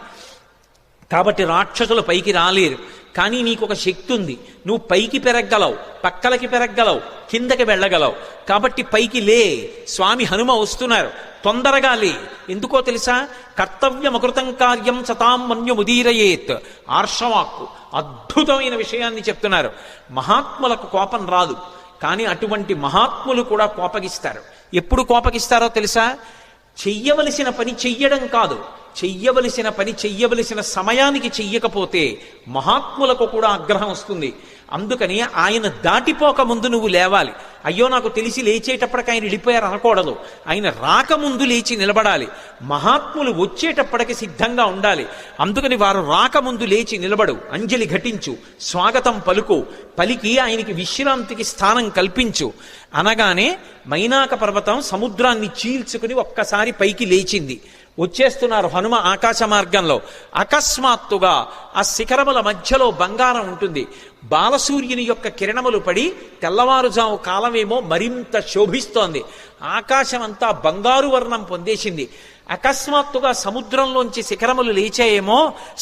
S1: కాబట్టి రాక్షసులు పైకి రాలేరు. కానీ నీకు ఒక శక్తి ఉంది, నువ్వు పైకి పెరగలవు, పక్కలకి పెరగలవు, కిందకి వెళ్ళగలవు. కాబట్టి పైకి లే, స్వామి హనుమ వస్తున్నారు, తొందరగా లే. ఎందుకో తెలుసా? కర్తవ్యమకృతం కార్యం సతాం మన్యుముదీరయేత్. ఆర్షవాక్కు అద్భుతమైన విషయాన్ని చెప్తున్నారు. మహాత్ములకు కోపం రాదు, కానీ అటువంటి మహాత్ములు కూడా కోపగిస్తారు. ఎప్పుడు కోపగిస్తారో తెలుసా? చెయ్యవలసిన పని చెయ్యడం కాదు, చెయ్యవలసిన పని చెయ్యవలసిన సమయానికి చెయ్యకపోతే మహాత్ములకు కూడా ఆగ్రహం వస్తుంది. అందుకని ఆయన దాటిపోక ముందు నువ్వు లేవాలి. అయ్యో నాకు తెలిసి లేచేటప్పటికి ఆయన వెళ్ళిపోయారు అనకూడదు. ఆయన రాకముందు లేచి నిలబడాలి. మహాత్ములు వచ్చేటప్పటికి సిద్ధంగా ఉండాలి. అందుకని వారు రాకముందు లేచి నిలబడు, అంజలి ఘటించు, స్వాగతం పలుకు, పలికి ఆయనకి విశ్రాంతికి స్థానం కల్పించు అనగానే మైనాక పర్వతం సముద్రాన్ని చీల్చుకుని ఒక్కసారి పైకి లేచింది. వచ్చేస్తున్నారు హనుమ ఆకాశ మార్గంలో. అకస్మాత్తుగా ఆ శిఖరముల మధ్యలో బంగారం ఉంటుంది. బాలసూర్యుని యొక్క కిరణములు పడి తెల్లవారుజాము కాలమేమో మరింత శోభిస్తోంది. ఆకాశం అంతా బంగారు వర్ణం పొందేసింది. అకస్మాత్తుగా సముద్రంలోంచి శిఖరములు లేచాయేమో,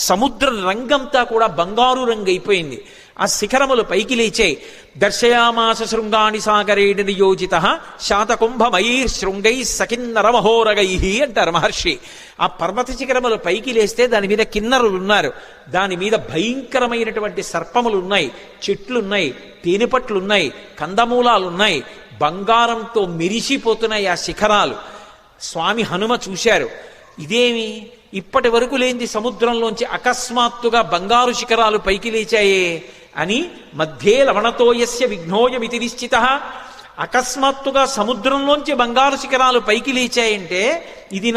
S1: సముద్ర రంగంతా కూడా బంగారు రంగు అయిపోయింది. ఆ శిఖరములు పైకి లేచాయి. దర్శయామాస శృంగాణి సాగరేణ నియోజిత శాతకుంభమయీర్ శృంగై సకిన్నరమహోరగై అంటారు మహర్షి. ఆ పర్వత శిఖరములు పైకి లేస్తే దాని మీద కిన్నరులు ఉన్నారు, దాని మీద భయంకరమైనటువంటి సర్పములు ఉన్నాయి, చెట్లున్నాయి, తేనెపట్లున్నాయి, కందమూలాలున్నాయి, బంగారంతో మెరిసిపోతున్నాయి ఆ శిఖరాలు. స్వామి హనుమ చూశారు, ఇదేమి ఇప్పటి వరకు లేనిది సముద్రంలోంచి అకస్మాత్తుగా బంగారు శిఖరాలు పైకి లేచాయే అని. మధ్యే లవణతోయస్య విఘ్నోయమితి నిశ్చిత. అకస్మాత్తుగా సముద్రంలోంచి బంగారు శిఖరాలు పైకి లేచాయంటే ఇది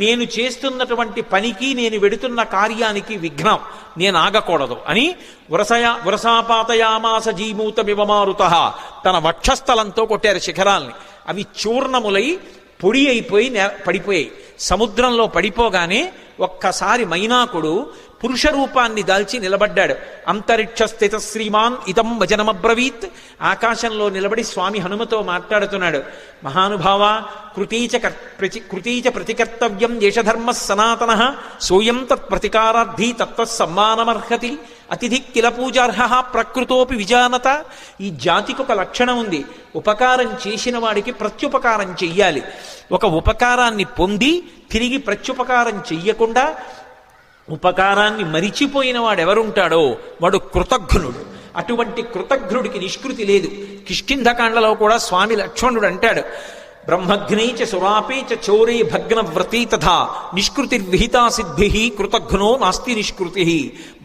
S1: నేను చేస్తున్నటువంటి పనికి, నేను వెడుతున్న కార్యానికి విఘ్నం, నేను ఆగకూడదు అని వరసాపాతయామాస జీమూతమివమారుత తన వక్షస్థలంతో కొట్టారు శిఖరాల్ని. అవి చూర్ణములై పొడి అయిపోయి పడిపోయాయి. సముద్రంలో పడిపోగానే ఒక్కసారి మైనాకుడు పురుష రూపాన్ని దాల్చి నిలబడ్డాడు. అంతరిక్ష స్థిత శ్రీమాన్ ఇతం వచనమబ్రవీత్. ఆకాశంలో నిలబడి స్వామి హనుమతో మాట్లాడుతున్నాడు. మహానుభావ, కృతీచ ప్రతికర్తవ్యం దేశధర్మ సనాతన సోయం తత్ప్రతికారార్థి తత్వసమ్మానమర్హతి అతిథి కిల పూజార్హ ప్రకృతోపి విజానత. ఈ జాతికి ఒక లక్షణం ఉంది, ఉపకారం చేసిన వాడికి ప్రత్యుపకారం చెయ్యాలి. ఒక ఉపకారాన్ని పొంది తిరిగి ప్రత్యుపకారం చెయ్యకుండా ఉపకారాన్ని మరిచిపోయిన వాడెవరుంటాడో వాడు కృతఘ్నుడు. అటువంటి కృతఘ్నుడికి నిష్కృతి లేదు. కిష్కింధకాండలో కూడా స్వామి లక్ష్మణుడు అంటాడు, బ్రహ్మఘ్నైచ సురాపేచ చోరే భగ్నవ్రతీ తథా నిష్కృతిర్విహితా సిద్ధి కృతఘ్నో నాస్తి నిష్కృతి.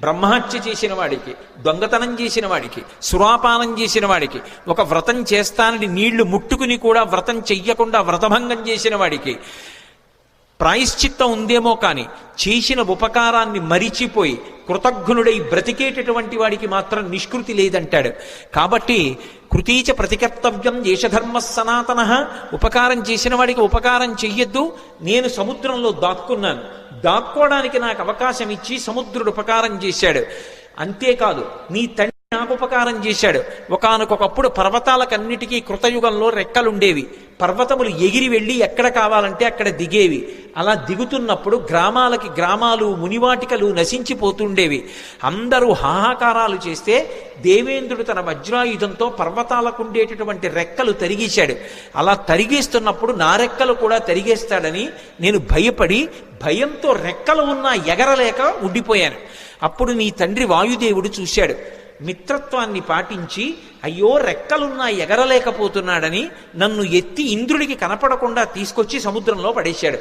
S1: బ్రహ్మహత్య చేసిన వాడికి, దొంగతనం చేసిన వాడికి, సురాపానం చేసిన వాడికి, ఒక వ్రతం చేస్తానని నీళ్లు ముట్టుకుని కూడా వ్రతం చెయ్యకుండా వ్రతభంగం చేసిన వాడికి ప్రాయశ్చిత్తం ఉందేమో కానీ చేసిన ఉపకారాన్ని మరిచిపోయి కృతఘ్నుడై బ్రతికేటటువంటి వాడికి మాత్రం నిష్కృతి లేదంటాడు. కాబట్టి కృతీచ ప్రతికర్తవ్యం దేశధర్మ సనాతన. ఉపకారం చేసిన వాడికి ఉపకారం చెయ్యొద్దు. నేను సముద్రంలో దాక్కున్నాను, దాక్కోవడానికి నాకు అవకాశం ఇచ్చి సముద్రుడు ఉపకారం చేశాడు. అంతేకాదు, నీ తండ్రి నాకు ఉపకారం చేశాడు. ఒకానొకప్పుడు పర్వతాలకన్నిటికీ కృతయుగంలో రెక్కలుండేవి. పర్వతములు ఎగిరి వెళ్ళి ఎక్కడ కావాలంటే అక్కడ దిగేవి. అలా దిగుతున్నప్పుడు గ్రామాలకి గ్రామాలు, మునివాటికలు నశించిపోతుండేవి. అందరూ హాహాకారాలు చేస్తే దేవేంద్రుడు తన వజ్రాయుధంతో పర్వతాలకుండేటటువంటి రెక్కలు తరిగేశాడు. అలా తరిగేస్తున్నప్పుడు నా రెక్కలు కూడా తరిగేస్తాడని నేను భయపడి భయంతో రెక్కలు ఉన్నా ఎగరలేక ఉండిపోయాను. అప్పుడు నీ తండ్రి వాయుదేవుడు చూశాడు. మిత్రత్వాన్ని పాటించి అయ్యో రెక్కలున్నా ఎగరలేకపోతున్నాడని నన్ను ఎత్తి ఇంద్రుడికి కనపడకుండా తీసుకొచ్చి సముద్రంలో పడేశాడు.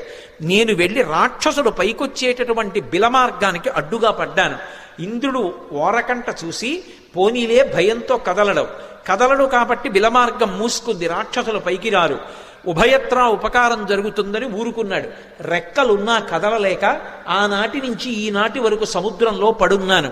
S1: నేను వెళ్ళి రాక్షసుడు పైకొచ్చేటటువంటి బిలమార్గానికి అడ్డుగా పడ్డాను. ఇంద్రుడు ఓరకంట చూసి పోనీలే భయంతో కదలడు కాబట్టి బిలమార్గం మూసుకుంది, రాక్షసులు పైకి రారు. ఉభయత్రా ఉపకారం జరుగుతుందని ఊరుకున్నాడు. రెక్కలున్నా కదలలేక ఆనాటి నుంచి ఈనాటి వరకు సముద్రంలో పడున్నాను.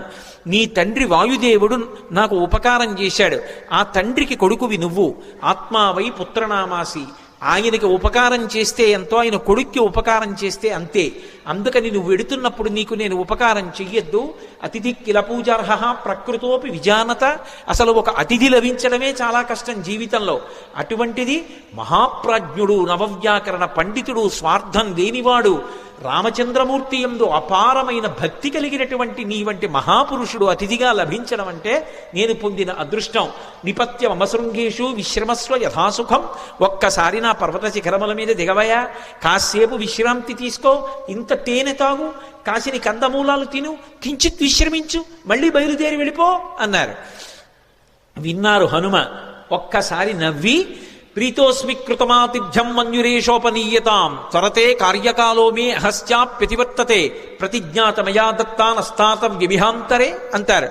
S1: నీ తండ్రి వాయుదేవుడు నాకు ఉపకారం చేశాడు. ఆ తండ్రికి కొడుకువి నువ్వు. ఆత్మావై పుత్రనామాసి. ఆయనకి ఉపకారం చేస్తే ఎంతో, ఆయన కొడుక్కి ఉపకారం చేస్తే అంతే. అందుకని నువ్వు వెడుతున్నప్పుడు నీకు నేను ఉపకారం చెయ్యొద్దు. అతిథి కిల పూజార్హ ప్రకృతోపి విజానత. అసలు ఒక అతిథి లభించడమే చాలా కష్టం జీవితంలో. అటువంటిది మహాప్రాజ్ఞుడు, నవవ్యాకరణ పండితుడు, స్వార్థం లేనివాడు, రామచంద్రమూర్తి యందు అపారమైన భక్తి కలిగినటువంటి నీ వంటి మహాపురుషుడు అతిథిగా లభించడం అంటే నేను పొందిన అదృష్టం. నిపత్య మమశృంగేషు విశ్రమస్వ యథాసుఖం. ఒక్కసారి నా పర్వత శిఖరముల మీద దిగవయా, కాసేపు విశ్రాంతి తీసుకో, ఇంత తేనె తాగు, కాసిని కందమూలాలు తిను, కించిత్ విశ్రమించు, మళ్ళీ బయలుదేరి వెళ్ళిపో అన్నారు. విన్నారు హనుమ. ఒక్కసారి నవ్వి ప్రీతోస్మి కృతమాతిథ్యం మన్యురేషోపనీయతాం త్వరతే కార్యకాలో మే హస్త్యాప్యతివర్తతే ప్రతిజ్ఞాతమయా దత్తానస్తాతం వ్యభిహాంతరే అంటారు.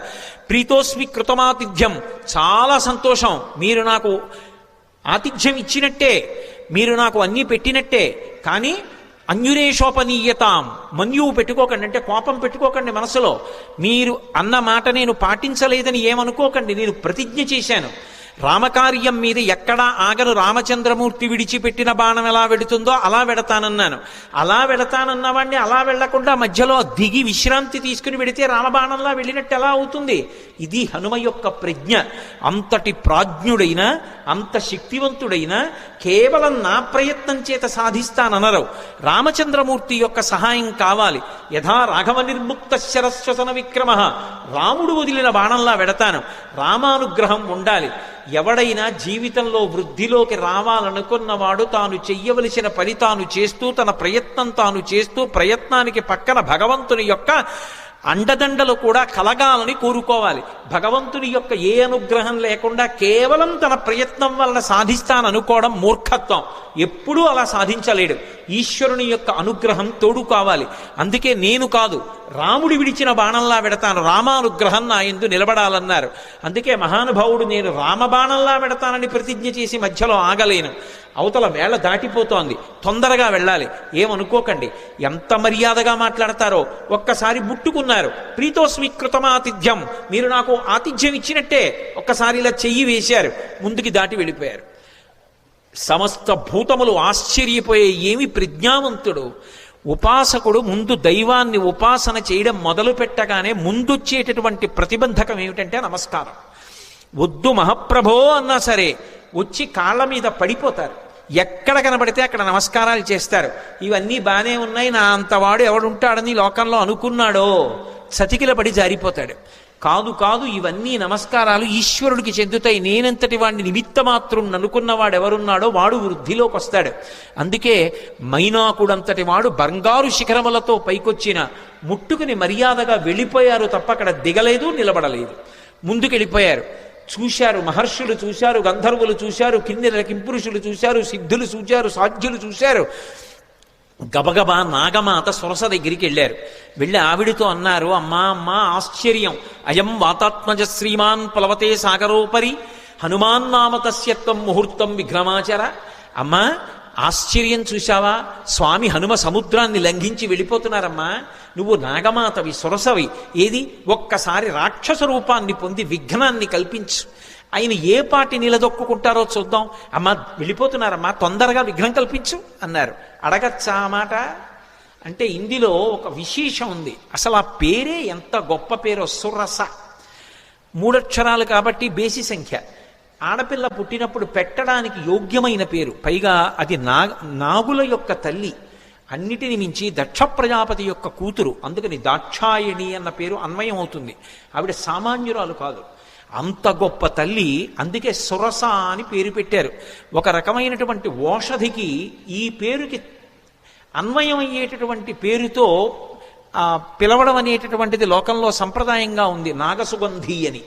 S1: ప్రీతోస్మి కృతమాతిథ్యం, చాలా సంతోషం, మీరు నాకు ఆతిథ్యం ఇచ్చినట్టే, మీరు నాకు అన్నీ పెట్టినట్టే, కానీ అన్యురేషోపనీయతాం, మన్యువు పెట్టుకోకండి, అంటే కోపం పెట్టుకోకండి మనసులో. మీరు అన్న మాట నేను పాటించలేదని ఏమనుకోకండి, నేను ప్రతిజ్ఞ చేశాను. రామకార్యం మీద ఎక్కడా ఆగను, రామచంద్రమూర్తి విడిచిపెట్టిన బాణం ఎలా వెడుతుందో అలా వెడతానన్నాను. అలా వెడతానన్నవాడిని అలా వెళ్లకుండా మధ్యలో దిగి విశ్రాంతి తీసుకుని వెడితే రామబాణంలా వెళ్ళినట్టు ఎలా అవుతుంది? ఇది హనుమ యొక్క ప్రజ్ఞ. అంతటి ప్రాజ్ఞుడైన, అంత శక్తివంతుడైన కేవలం నా ప్రయత్నం చేత సాధిస్తాననరు. రామచంద్రమూర్తి యొక్క సహాయం కావాలి. యథా రాఘవ నిర్ముక్త శరస్వసన విక్రమ, రాముడు వదిలిన బాణంలా వెడతాను. రామానుగ్రహం ఉండాలి. ఎవడైనా జీవితంలో వృద్ధిలోకి రావాలనుకున్నవాడు తాను చెయ్యవలసిన పని తాను చేస్తూ, తన ప్రయత్నం తాను చేస్తూ, ప్రయత్నానికి పక్కన భగవంతుని యొక్క అండదండలు కూడా కలగాలని కోరుకోవాలి. భగవంతుని యొక్క ఏ అనుగ్రహం లేకుండా కేవలం తన ప్రయత్నం వలన సాధిస్తాననుకోవడం మూర్ఖత్వం. ఎప్పుడూ అలా సాధించలేడు. ఈశ్వరుని యొక్క అనుగ్రహం తోడు కావాలి. అందుకే నేను కాదు, రాముడి విడిచిన బాణంలా వెడతాను, రామానుగ్రహం నా యందు నిలబడాలన్నారు. అందుకే మహానుభావుడు నేను రామబాణంలా వెడతానని ప్రతిజ్ఞ చేసి మధ్యలో ఆగలేను. అవతల వేళ దాటిపోతోంది, తొందరగా వెళ్ళాలి, ఏమనుకోకండి. ఎంత మర్యాదగా మాట్లాడతారో. ఒక్కసారి ముట్టుకున్నారు, ప్రీతోస్మి కృతమాతిథ్యం, మీరు నాకు ఆతిథ్యం ఇచ్చినట్టే. ఒక్కసారి ఇలా చెయ్యి వేశారు, ముందుకి దాటి వెళ్ళిపోయారు. సమస్త భూతములు ఆశ్చర్యపోయే, ఏమి ప్రజ్ఞావంతుడు! ఉపాసకుడు ముందు దైవాన్ని ఉపాసన చేయడం మొదలు పెట్టగానే ముందొచ్చేటటువంటి ప్రతిబంధకం ఏమిటంటే నమస్కారం. వద్దు మహాప్రభో అన్నా సరే వచ్చి కాళ్ళ మీద పడిపోతారు. ఎక్కడ కనబడితే అక్కడ నమస్కారాలు చేస్తారు. ఇవన్నీ బానే ఉన్నాయి, నా అంతవాడు ఎవడుంటాడని లోకంలో అనుకున్నాడో చతికిల పడి జారిపోతాడు. కాదు కాదు, ఇవన్నీ నమస్కారాలు ఈశ్వరుడికి చెందుతాయి. నేనంతటి వాడిని నిమిత్త మాత్రం అనుకున్నవాడు ఎవరున్నాడో వాడు వృద్ధిలోకి వస్తాడు. అందుకే మైనాకుడంతటి వాడు బంగారు శిఖరములతో పైకొచ్చిన ముట్టుకుని మర్యాదగా వెళ్ళిపోయారు తప్ప అక్కడ దిగలేదు, నిలబడలేదు. ముందుకెళ్ళిపోయారు. చూశారు, మహర్షులు చూశారు, గంధర్వులు చూశారు, కిన్నెర కింపురుషులు చూశారు, సిద్ధులు చూశారు, సాధ్యులు చూశారు. గబగబా నాగమాత సురస దగ్గరికి వెళ్ళారు. వెళ్ళి ఆవిడితో అన్నారు, అమ్మా అమ్మా ఆశ్చర్యం, అయం వాతాత్మజ శ్రీమాన్ ప్లవతే సాగరోపరి హనుమాన్ నామ తస్యత్వం ముహూర్తం విఘ్నమాచర. అమ్మా ఆశ్చర్యం చూశావా? స్వామి హనుమ సముద్రాన్ని లంఘించి వెళ్ళిపోతున్నారమ్మా. నువ్వు నాగమాతవి, సురసవి. ఏది ఒక్కసారి రాక్షస రూపాన్ని పొంది విఘ్నాన్ని కల్పించు. ఆయన ఏ పాటి నిలదొక్కుంటారో చూద్దాం. అమ్మా వెళ్ళిపోతున్నారమ్మా, తొందరగా విఘ్నం కల్పించు అన్నారు. అడగచ్చా మాట అంటే ఇందులో ఒక విశేషం ఉంది. అసలు ఆ పేరే ఎంత గొప్ప పేరో, సురస. 3 అక్షరాలు కాబట్టి బేసి సంఖ్య. ఆడపిల్ల పుట్టినప్పుడు పెట్టడానికి యోగ్యమైన పేరు. పైగా అది నాగుల యొక్క తల్లి, అన్నిటిని మించి దక్ష ప్రజాపతి యొక్క కూతురు. అందుకని దాక్షాయణి అన్న పేరు అన్వయం అవుతుంది. ఆవిడ సామాన్యురాలు కాదు, అంత గొప్ప తల్లి. అందుకే సురస అని పేరు పెట్టారు. ఒక రకమైనటువంటి ఓషధికి ఈ పేరుకి అన్వయం అయ్యేటటువంటి పేరుతో పిలవడం అనేటటువంటిది లోకంలో సంప్రదాయంగా ఉంది. నాగసుగంధి అని.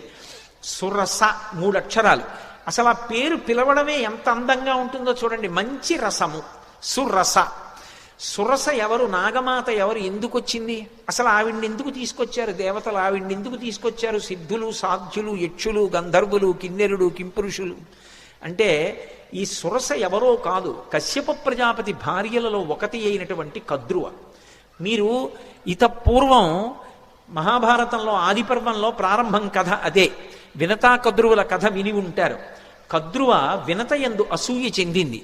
S1: సురస 3 అక్షరాలు. అసలు ఆ పేరు పిలవడమే ఎంత అందంగా ఉంటుందో చూడండి. మంచి రసము, సురస. సురస ఎవరు? నాగమాత ఎవరు? ఎందుకు వచ్చింది? అసలు ఆవిడ్ని ఎందుకు తీసుకొచ్చారు దేవతలు? ఆవిడ్ని ఎందుకు తీసుకొచ్చారు సిద్ధులు, సాధ్యులు, యక్షులు, గంధర్వులు, కిన్నెరుడు, కింపురుషులు? అంటే ఈ సురస ఎవరో కాదు, కశ్యప ప్రజాపతి భార్యలలో ఒకటి అయినటువంటి కద్రువ. మీరు పూర్వం మహాభారతంలో ఆదిపర్వంలో ప్రారంభం కథ అదే. వినతా కద్రువుల కథ విని ఉంటారు. కద్రువ వినతయందు అసూయ చెందింది.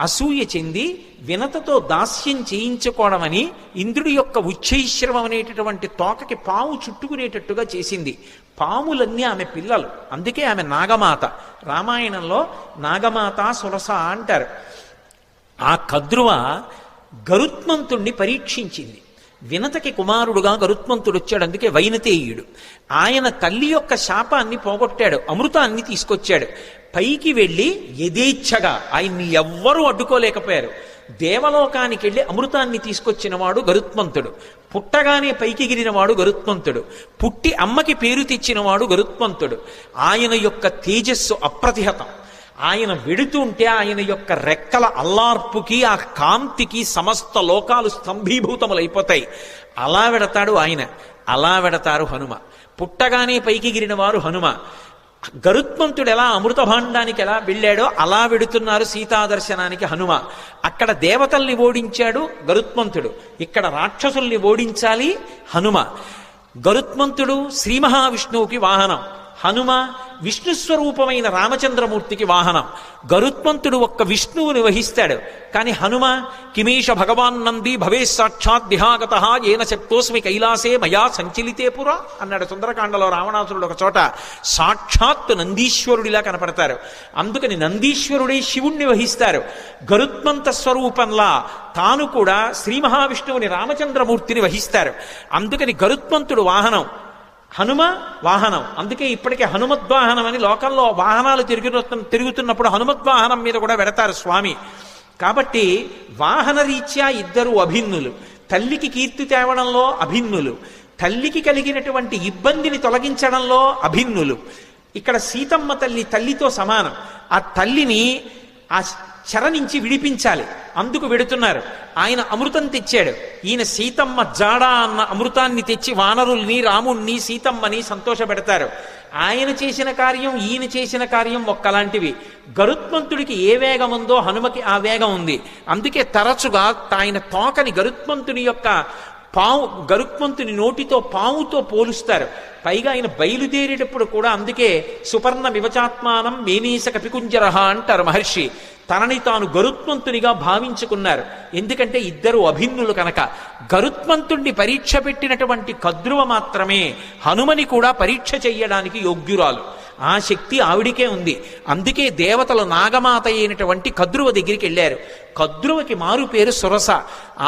S1: అసూయ చెంది వినతతో దాస్యం చేయించుకోవడమని ఇంద్రుడి యొక్క ఉచ్చైశ్రవం అనేటటువంటి తోకకి పాము చుట్టుకునేటట్టుగా చేసింది. పాములన్నీ ఆమె పిల్లలు, అందుకే ఆమె నాగమాత. రామాయణంలో నాగమాత సురస అంటారు. ఆ కద్రువ గరుత్మంతుణ్ణి పరీక్షించింది. వినతకి కుమారుడుగా గరుత్మంతుడు వచ్చాడు, అందుకే వైనతేయుడు. ఆయన తల్లి యొక్క శాపాన్ని పోగొట్టాడు, అమృతాన్ని తీసుకొచ్చాడు. పైకి వెళ్ళి యథేచ్ఛగా ఆయన్ని ఎవ్వరూ అడ్డుకోలేకపోయారు. దేవలోకానికి వెళ్ళి అమృతాన్ని తీసుకొచ్చినవాడు గరుత్మంతుడు. పుట్టగానే పైకి ఎగిరినవాడు గరుత్మంతుడు. పుట్టి అమ్మకి పేరు తెచ్చినవాడు గరుత్మంతుడు. ఆయన యొక్క తేజస్సు అప్రతిహతం. ఆయన వెడుతుంటే ఆయన యొక్క రెక్కల అల్లార్పుకి ఆ కాంతికి సమస్త లోకాలు స్తంభీభూతములైపోతాయి. అలా వెడతాడు ఆయన, అలా వెడతారు హనుమ. పుట్టగానే పైకి గిరిన వారు హనుమ. గరుత్మంతుడు ఎలా అమృత భాండానికి ఎలా వెళ్ళాడో అలా వెడుతున్నారు సీతాదర్శనానికి హనుమ. అక్కడ దేవతల్ని ఓడించాడు గరుత్మంతుడు, ఇక్కడ రాక్షసుల్ని ఓడించాలి హనుమ. గరుత్మంతుడు శ్రీ మహావిష్ణువుకి వాహనం, హనుమ విష్ణుస్వరూపమైన రామచంద్రమూర్తికి వాహనం. గరుత్మంతుడు ఒక్క విష్ణువుని వహిస్తాడు, కానీ హనుమ కిమీష భగవాన్ నంది భవే సాక్షాత్ దిహాగత ఏన శక్తోస్మి కైలాసే మయా సంచలితే పురా అన్నాడు సుందరకాండలో రావణాసురుడు ఒక చోట. సాక్షాత్ నందీశ్వరుడిలా కనపడతారు, అందుకని నందీశ్వరుడే శివుణ్ణి వహిస్తారు. గరుత్మంత స్వరూపంలా తాను కూడా శ్రీ మహావిష్ణువుని రామచంద్రమూర్తిని వహిస్తారు. అందుకని గరుత్మంతుడు వాహనం, హనుమ వాహనం. అందుకే ఇప్పటికే హనుమద్వాహనం అని లోకంలో వాహనాలు తిరుగుతున్నప్పుడు హనుమద్వాహనం మీద కూడా వెడతారు స్వామి. కాబట్టి వాహన రీత్యా ఇద్దరు అభిన్నులు, తల్లికి కీర్తి తేవడంలో అభిన్నులు, తల్లికి కలిగినటువంటి ఇబ్బందిని తొలగించడంలో అభిన్నులు. ఇక్కడ సీతమ్మ తల్లి తల్లితో సమానం. ఆ తల్లిని ఆ చెర నుంచి విడిపించాలి, అందుకు వెడుతున్నారు. ఆయన అమృతం తెచ్చాడు, ఈయన సీతమ్మ జాడ అన్న అమృతాన్ని తెచ్చి వానరుల్ని రాముణ్ణి సీతమ్మని సంతోషపెడతారు. ఆయన చేసిన కార్యం ఈయన చేసిన కార్యం ఒక్కలాంటివి. గరుత్మంతుడికి ఏ వేగం ఉందో హనుమకి ఆ వేగం ఉంది. అందుకే తరచుగా ఆయన తోకని గరుత్మంతుని నోటితో పాముతో పోలుస్తారు. పైగా ఆయన బయలుదేరేటప్పుడు కూడా అందుకే సుపర్ణ వివచాత్మానం మేనీస కపికుంజరహ అంటారు మహర్షి. తనని తాను గరుత్మంతునిగా భావించుకున్నారు, ఎందుకంటే ఇద్దరు అభిన్నులు కనుక. గరుత్మంతుణ్ణి పరీక్ష పెట్టినటువంటి కద్రువ మాత్రమే హనుమని కూడా పరీక్ష చెయ్యడానికి యోగ్యురాలు. ఆ శక్తి ఆవిడికే ఉంది. అందుకే దేవతలు నాగమాత అయినటువంటి కద్రువ దగ్గరికి వెళ్ళారు. కద్రువకి మారు పేరు సురస.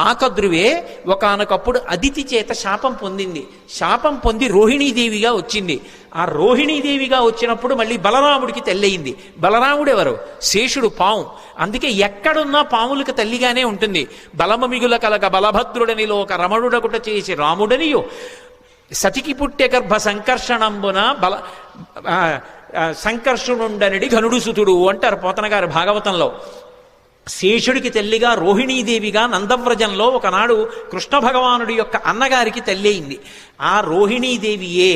S1: ఆ కద్రువే ఒకానొకప్పుడు అదితి చేత శాపం పొందింది. శాపం పొంది రోహిణీదేవిగా వచ్చింది. ఆ రోహిణీదేవిగా వచ్చినప్పుడు మళ్ళీ బలరాముడికి తల్లయింది. బలరాముడు ఎవరు? శేషుడు, పాము. అందుకే ఎక్కడున్నా పాములకు తల్లిగానే ఉంటుంది. బలమ మిగుల కలగ బలభద్రుడనిలో ఒక రమణుడగుట చేసి రాముడనియో సతికి పుట్టె గర్భ సంకర్షణంబున సంకర్షణుండనడి ఘనుడు సుతుడు అంటారు పోతన గారు భాగవతంలో. శేషుడికి తల్లిగా రోహిణీదేవిగా నందవ్రజంలో ఒకనాడు కృష్ణ భగవానుడి యొక్క అన్నగారికి తల్లి అయింది. ఆ రోహిణీదేవియే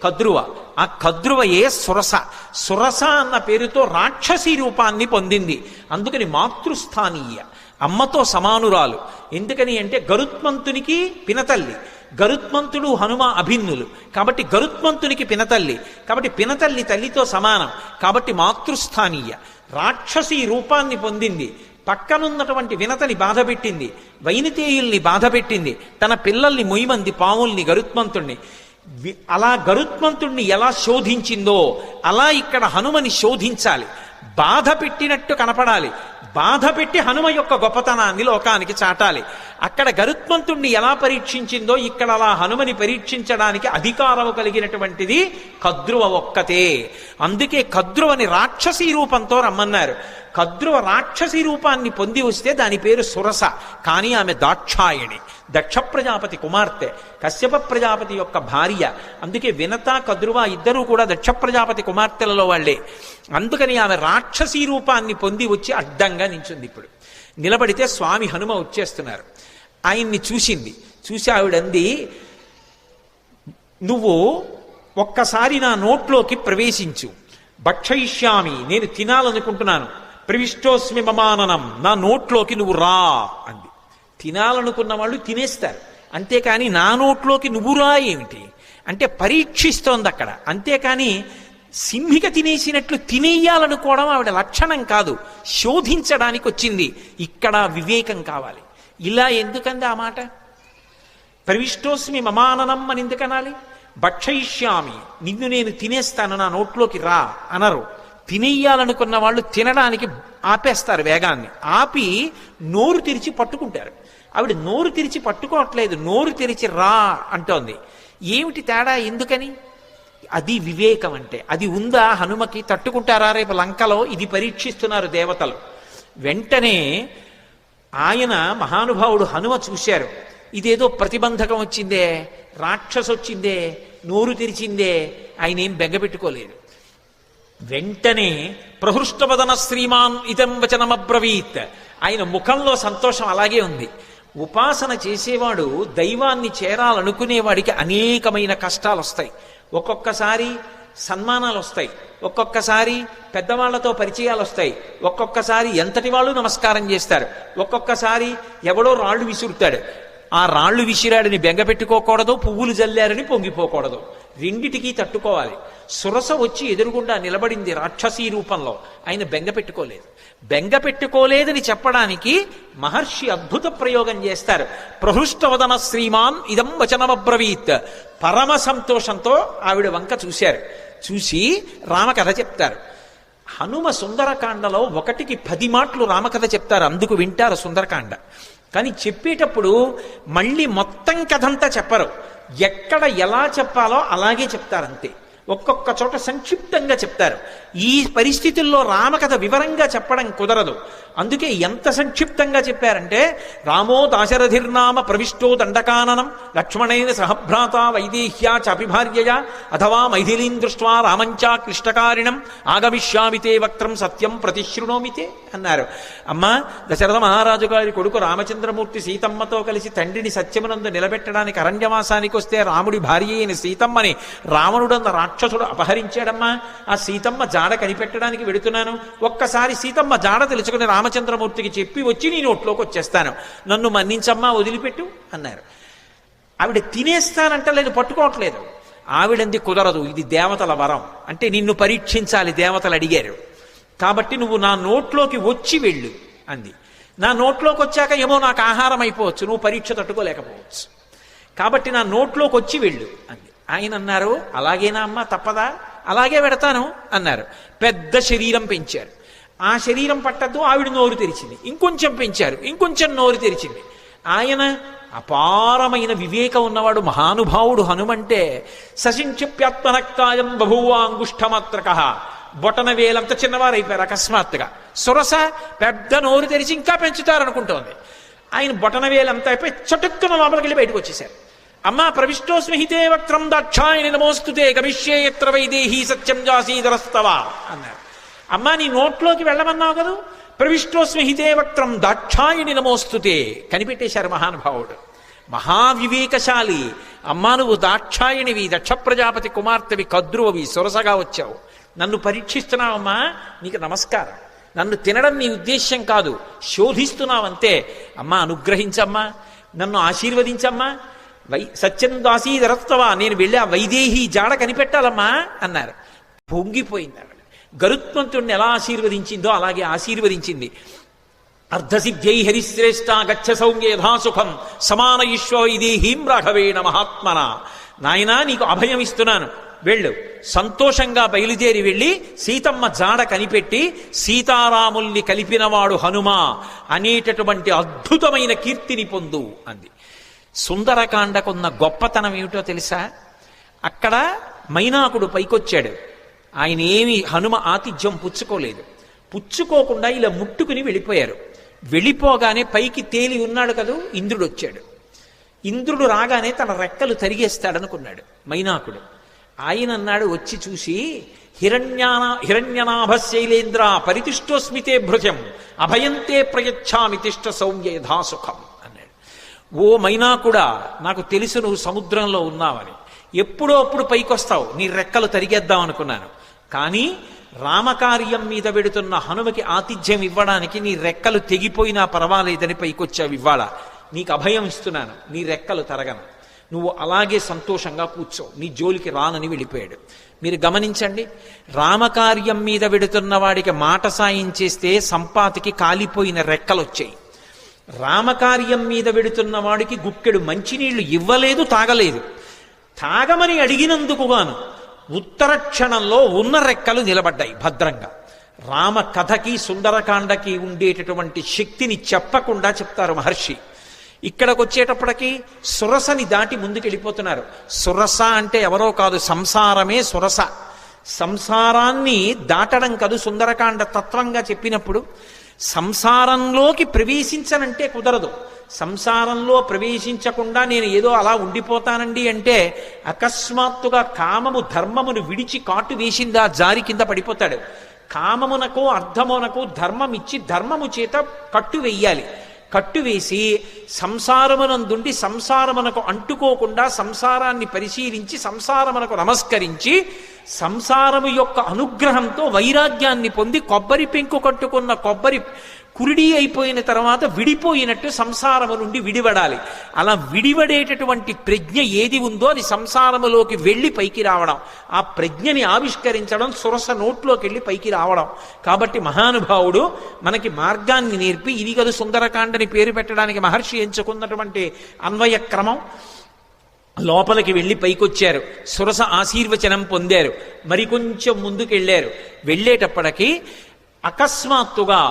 S1: కద్రువ. ఆ కద్రువయే సురస. సురస అన్న పేరుతో రాక్షసీ రూపాన్ని పొందింది. అందుకని మాతృస్థానీయ, అమ్మతో సమానురాలు. ఎందుకని అంటే గరుత్మంతునికి పినతల్లి, గరుత్మంతుడు హనుమ అభిన్నులు కాబట్టి గరుత్మంతునికి పినతల్లి, కాబట్టి పినతల్లి తల్లితో సమానం, కాబట్టి మాతృస్థానీయ. రాక్షసీ రూపాన్ని పొందింది. పక్కనున్నటువంటి వినతని బాధపెట్టింది, వైనితేయుల్ని బాధపెట్టింది, తన పిల్లల్ని మొయ్యమంది పాముల్ని గరుత్మంతుణ్ణి. అలా గరుత్మంతుణ్ణి ఎలా శోధించిందో అలా ఇక్కడ హనుమని శోధించాలి. బాధ పెట్టినట్టు కనపడాలి, బాధ పెట్టి హనుమ యొక్క గొప్పతనాన్ని లోకానికి చాటాలి. అక్కడ గరుత్మంతుణ్ణి ఎలా పరీక్షించిందో ఇక్కడ అలా హనుమని పరీక్షించడానికి అధికారము కలిగినటువంటిది కద్రువ ఒక్కతే. అందుకే కద్రువని రాక్షసీ రూపంతో రమ్మన్నారు. కద్రువ రాక్షసీ రూపాన్ని పొంది వస్తే దాని పేరు సురస. కానీ ఆమె దాక్షాయణి, దక్ష ప్రజాపతి కుమార్తె, కశ్యప ప్రజాపతి యొక్క భార్య. అందుకే వినత కద్రువ ఇద్దరూ కూడా దక్ష ప్రజాపతి కుమార్తెలలో వాళ్లే. అందుకని ఆమె రాక్షసీ రూపాన్ని పొంది వచ్చి అడ్డంగా నించుంది. ఇప్పుడు నిలబడితే స్వామి హనుమ వచ్చేస్తున్నారు. ఆయన్ని చూసింది. చూసి ఆవిడంది, నువ్వు ఒక్కసారి నా నోట్లోకి ప్రవేశించు, భక్షయిష్యామి, నేను తినాలనుకుంటున్నాను, ప్రవిష్టోస్మి మమాననం, నా నోట్లోకి నువ్వు రా అంది. తినాలనుకున్న వాళ్ళు తినేస్తారు, అంతేకాని నా నోట్లోకి నువ్వు రా ఏమిటి అంటే పరీక్షిస్తోంది అక్కడ. అంతేకాని సింహిక తినేసినట్లు తినేయాలనుకోవడం ఆవిడ లక్షణం కాదు, శోధించడానికి వచ్చింది. ఇక్కడ వివేకం కావాలి. ఇలా ఎందుకంది ఆ మాట? ప్రవిష్టోస్మి మమాననం అని ఎందుకనాలి? భక్షయిష్యామి, నిన్ను నేను తినేస్తాను, నా నోట్లోకి రా అనరు. తినేయాలనుకున్న వాళ్ళు తినడానికి ఆపేస్తారు వేగాన్ని, ఆపి నోరు తెరిచి పట్టుకుంటారు. ఆవిడ నోరు తెరిచి పట్టుకోవట్లేదు, నోరు తెరిచి రా అంటోంది. ఏమిటి తేడా? ఎందుకని? అది వివేకం అంటే. అది ఉందా హనుమకి? తట్టుకుంటారా రేపు లంకలో? ఇది పరీక్షిస్తున్నారు దేవతలు. వెంటనే ఆయన మహానుభావుడు హనుమ చూశారు, ఇదేదో ప్రతిబంధకం వచ్చిందే, రాక్షస వచ్చిందే, నోరు తెరిచిందే. ఆయన ఏం బెంగపెట్టుకోలేదు. వెంటనే ప్రహృష్టవదన శ్రీమాన్ ఇదం వచనమబ్రవీత్. ఆయన ముఖంలో సంతోషం అలాగే ఉంది. ఉపాసన చేసేవాడు దైవాన్ని చేరాలనుకునేవాడికి అనేకమైన కష్టాలు వస్తాయి. ఒక్కొక్కసారి సన్మానాలు వస్తాయి, ఒక్కొక్కసారి పెద్దవాళ్లతో పరిచయాలు వస్తాయి, ఒక్కొక్కసారి ఎంతటి వాళ్ళు నమస్కారం చేస్తారు, ఒక్కొక్కసారి ఎవడో రాళ్ళు విసురుతాడు. ఆ రాళ్ళు విసిరాడని బెంగ పెట్టుకోకూడదు, పువ్వులు జల్లారని పొంగిపోకూడదు. రెండిటికీ తట్టుకోవాలి. సురస వచ్చి ఎదురుగుండా నిలబడింది రాక్షసీ రూపంలో. ఆయన బెంగ పెట్టుకోలేదు. బెంగ పెట్టుకోలేదని చెప్పడానికి మహర్షి అద్భుత ప్రయోగం చేస్తారు. ప్రహృష్టవదన శ్రీమాన్ ఇదం వచనమబ్రవీత్. పరమ సంతోషంతో ఆవిడ వంక చూశారు. చూసి రామకథ చెప్తారు. హనుమ సుందరకాండలో 1కి 10 మాటలు రామకథ చెప్తారు, అందుకు వింటారు సుందరకాండ. కానీ చెప్పేటప్పుడు మళ్ళీ మొత్తం కథంతా చెప్పరు. ఎక్కడ ఎలా చెప్పాలో అలాగే చెప్తారంతే. ఒక్కొక్క చోట సంక్షిప్తంగా చెప్తారు. ఈ పరిస్థితుల్లో రామకథ వివరంగా చెప్పడం కుదరదు. అందుకే ఎంత సంక్షిప్తంగా చెప్పారంటే, రామో దాశరథిర్నామ ప్రవిష్టో దండకాననం లక్ష్మణైన సహభ్రాత వైదేహ్యా చాపిభార్యయా అథవా మైథిలీం దృష్ట్వా రామంచా క్లిష్టకారిణం ఆగమిష్యామితే వక్త్రం సత్యం ప్రతిశృణోమితే అన్నారు. అమ్మా, దశరథ మహారాజు గారి కొడుకు రామచంద్రమూర్తి సీతమ్మతో కలిసి తండ్రిని సత్యమునందు నిలబెట్టడానికి అరణ్యవాసానికి వస్తే రాముడి భార్య అయిన సీతమ్మని రావణుడన్న రాక్షసుడు అపహరించాడమ్మా. ఆ సీతమ్మ జాడ కనిపెట్టడానికి వెడుతున్నాను. ఒక్కసారి సీతమ్మ జాడ తెలుసుకుని రామచంద్రమూర్తికి చెప్పి వచ్చి నీ నోట్లోకి వచ్చేస్తాను, నన్ను మన్నించమ్మా, వదిలిపెట్టు అన్నారు. ఆవిడ తినేస్తానంటలేదు, పట్టుకోవట్లేదు. ఆవిడంది కుదరదు, ఇది దేవతల వరం, అంటే నిన్ను పరీక్షించాలి, దేవతలు అడిగారు కాబట్టి నువ్వు నా నోట్లోకి వచ్చి వెళ్ళు అంది. నా నోట్లోకి వచ్చాక ఏమో నాకు ఆహారం అయిపోవచ్చు, నువ్వు పరీక్ష తట్టుకోలేకపోవచ్చు, కాబట్టి నా నోట్లోకి వచ్చి వెళ్ళు అంది. ఆయన అన్నారు, అలాగేనా అమ్మ, తప్పదా, అలాగే పెడతాను అన్నారు. పెద్ద శరీరం పెంచారు. ఆ శరీరం పట్టద్దు, ఆవిడ నోరు తెరిచింది. ఇంకొంచెం పెంచారు, ఇంకొంచెం నోరు తెరిచింది. ఆయన అపారమైన వివేకం ఉన్నవాడు, మహానుభావుడు. హనుమంటే సశింక్షప్యాత్మనక్కాయం బభూవాంగుష్ఠమాత్రక. బొటన వేలంత చిన్నవారైపోయారు అకస్మాత్తుగా. సురస పెద్ద నోరు తెరిచి ఇంకా పెంచుతారనుకుంటోంది. ఆయన బొటన వేలంతా అయిపోయి చటుక్కున లోపలికి వెళ్ళి బయటకు వచ్చేశారు. అమ్మా, ప్రవిష్టోస్మిహితే వక్త్రం దాక్షాయని నమోస్తుతే గమిష్యే యత్ర వైదేహీ సత్యం జాసీధరస్తవా అన్నారు. అమ్మా, నీ నోట్లోకి వెళ్ళమన్నావు కదా, ప్రవిష్టోస్మిహితే వక్త్రం దాక్షాయని నమోస్తుతే. కనిపెట్టేశారు మహానుభావుడు, మహావివేకశాలి. అమ్మా, నువ్వు దాక్షాయణివి, దక్ష ప్రజాపతి కుమార్తెవి, కద్రువవి, సొరసగా వచ్చావు, నన్ను పరీక్షిస్తున్నావమ్మా, నీకు నమస్కారం. నన్ను తినడం నీ ఉద్దేశ్యం కాదు, శోధిస్తున్నావంతే. అమ్మా, అనుగ్రహించమ్మా, నన్ను ఆశీర్వదించమ్మా, సత్యం దాసీధరస్తవా, నేను వెళ్ళి ఆ వైదేహి జాడ కనిపెట్టాలమ్మా అన్నారు. పొంగిపోయింది ఆవిడ. గరుత్మంతుడిని ఎలా ఆశీర్వదించిందో అలాగే ఆశీర్వదించింది. అర్ధసిద్ధ్యై హరిశ్రేష్ట గచ్చ సౌమ్య యథాసుఖం సమాన ఈశ్వ వైదేహీం రాఘవేణ మహాత్మన. నాయనా, నీకు అభయం ఇస్తున్నాను, వెళ్ళు. సంతోషంగా బయలుదేరి వెళ్ళి సీతమ్మ జాడ కనిపెట్టి సీతారాముల్ని కలిపినవాడు హనుమ అనేటటువంటి అద్భుతమైన కీర్తిని పొందు అంది. సుందరకాండకున్న గొప్పతనం ఏమిటో తెలుసా? అక్కడ మైనాకుడు పైకొచ్చాడు. ఆయన ఏమి హనుమ ఆతిథ్యం పుచ్చుకోలేదు. పుచ్చుకోకుండా ఇలా ముట్టుకుని వెళ్ళిపోయారు. వెళ్ళిపోగానే పైకి తేలి ఉన్నాడు కదూ, ఇంద్రుడు వచ్చాడు. ఇంద్రుడు రాగానే తన రెక్కలు తరిగేస్తాడనుకున్నాడు మైనాకుడు. ఆయన అన్నాడు, వచ్చి చూసి, హిరణ్యనాభ శైలేంద్ర పరితిష్టోస్మితే భృజం అభయంతే ప్రయచ్ఛామి తిష్ట సౌమ్య యథాసుఖం అన్నాడు. ఓ మైనాకుడా, నాకు తెలుసు నువ్వు సముద్రంలో ఉన్నావని, ఎప్పుడో అప్పుడు పైకొస్తావు, నీ రెక్కలు తరిగేద్దాం అనుకున్నాను. కానీ రామకార్యం మీద వెడుతున్న హనుమకి ఆతిథ్యం ఇవ్వడానికి నీ రెక్కలు తెగిపోయినా పర్వాలేదని పైకొచ్చావు. ఇవ్వాల నీకు అభయం ఇస్తున్నాను, నీ రెక్కలు తరగను, నువ్వు అలాగే సంతోషంగా కూర్చో, నీ జోలికి రానని వెళ్ళిపోయాడు. మీరు గమనించండి, రామకార్యం మీద వెడుతున్న వాడికి మాట సాయం చేస్తే సంపాతికి కాలిపోయిన రెక్కలు వచ్చాయి. రామకార్యం మీద వెడుతున్న వాడికి గుక్కెడు మంచినీళ్లు ఇవ్వలేదు, తాగలేదు. తాగమని అడిగినందుకుగాను ఉత్తర క్షణంలో ఉన్న రెక్కలు నిలబడ్డాయి భద్రంగా. రామ కథకి సుందరకాండకి ఉండేటటువంటి శక్తిని చెప్పకుండా చెప్తారు మహర్షి. ఇక్కడికి వచ్చేటప్పటికి సురసని దాటి ముందుకెళ్ళిపోతున్నారు. సురస అంటే ఎవరో కాదు, సంసారమే సురస. సంసారాన్ని దాటడం కాదు సుందరకాండ తత్వంగా చెప్పినప్పుడు. సంసారంలోకి ప్రవేశించనంటే కుదరదు. సంసారంలో ప్రవేశించకుండా నేను ఏదో అలా ఉండిపోతానండి అంటే అకస్మాత్తుగా కామము ధర్మమును విడిచి కాటు వేసిందా జారి కింద పడిపోతాడు. కామమునకు అర్థమునకు ధర్మం ఇచ్చి ధర్మము చేత కట్టు వెయ్యాలి. కట్టు వేసి సంసారమునందుండి సంసారమునకు అంటుకోకుండా సంసారాన్ని పరిశీలించి సంసారమునకు నమస్కరించి సంసారము యొక్క అనుగ్రహంతో వైరాగ్యాన్ని పొంది కొబ్బరి పెంకు కట్టుకున్న కొబ్బరి కురిడి అయిపోయిన తర్వాత విడిపోయినట్టు సంసారము నుండి విడివడాలి. అలా విడివడేటటువంటి ప్రజ్ఞ ఏది ఉందో అది సంసారములోకి వెళ్ళి పైకి రావడం, ఆ ప్రజ్ఞని ఆవిష్కరించడం, సురస నోట్లోకి వెళ్ళి పైకి రావడం. కాబట్టి మహానుభావుడు మనకి మార్గాన్ని నేర్పి ఇది కదా సుందరకాండని పేరు పెట్టడానికి మహర్షి ఎంచుకున్నటువంటి అన్వయ క్రమం. లోపలికి వెళ్ళి పైకొచ్చారు, సురస ఆశీర్వచనం పొందారు, మరికొంచెం ముందుకెళ్ళారు. వెళ్ళేటప్పటికీ అకస్మాత్తుగా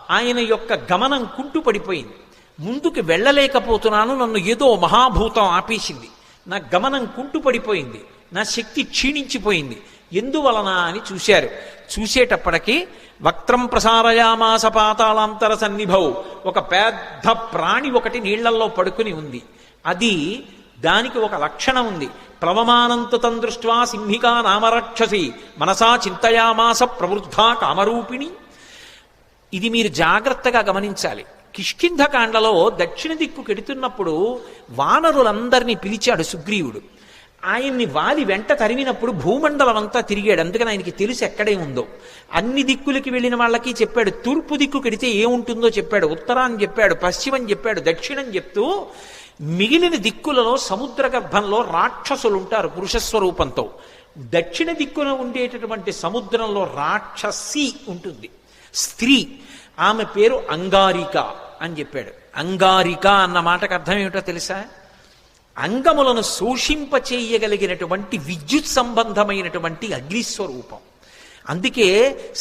S1: ఆయన యొక్క గమనం కుంటుపడిపోయింది. ముందుకు వెళ్ళలేకపోతున్నాను, నన్ను ఏదో మహాభూతం ఆపేసింది, నా గమనం కుంటుపడిపోయింది, నా శక్తి క్షీణించిపోయింది, ఎందువలన అని చూశారు. చూసేటప్పటికీ వక్త్రం ప్రసారయామాస పాతాళాంతర సన్నిభౌ, ఒక పెద్ద ప్రాణి ఒకటి నీళ్లల్లో పడుకుని ఉంది. అది దానికి ఒక లక్షణం ఉంది. ప్లవమానంతు తం దృష్ట్వా సింహికా నామరక్షసి మనసా చింతయామాస ప్రవృద్ధా కామరూపిణి. ఇది మీరు జాగ్రత్తగా గమనించాలి. కిష్కింధకాండలో దక్షిణ దిక్కు కెడుతున్నప్పుడు వానరులందరినీ పిలిచాడు సుగ్రీవుడు. ఆయన్ని వాలి వెంట తరిమినప్పుడు భూమండలం అంతా తిరిగాడు. అందుకని ఆయనకి తెలుసు ఎక్కడే ఉందో. అన్ని దిక్కులకి వెళ్ళిన వాళ్ళకి చెప్పాడు. తూర్పు దిక్కు కెడితే ఏముంటుందో చెప్పాడు, ఉత్తరాన్ని చెప్పాడు, పశ్చిమం చెప్పాడు, దక్షిణం చెప్తూ మిగిలిన దిక్కులలో సముద్ర గర్భంలో రాక్షసులు ఉంటారు పురుషస్వరూపంతో. దక్షిణ దిక్కున ఉండేటటువంటి సముద్రంలో రాక్షసి ఉంటుంది, స్త్రీ. ఆమె పేరు అంగారిక అని చెప్పాడు. అంగారిక అన్న మాటకు అర్థం ఏమిటో తెలుసా? అంగములను శోషింపచేయగలిగినటువంటి విద్యుత్ సంబంధమైనటువంటి అగ్నిస్వరూపం. అందుకే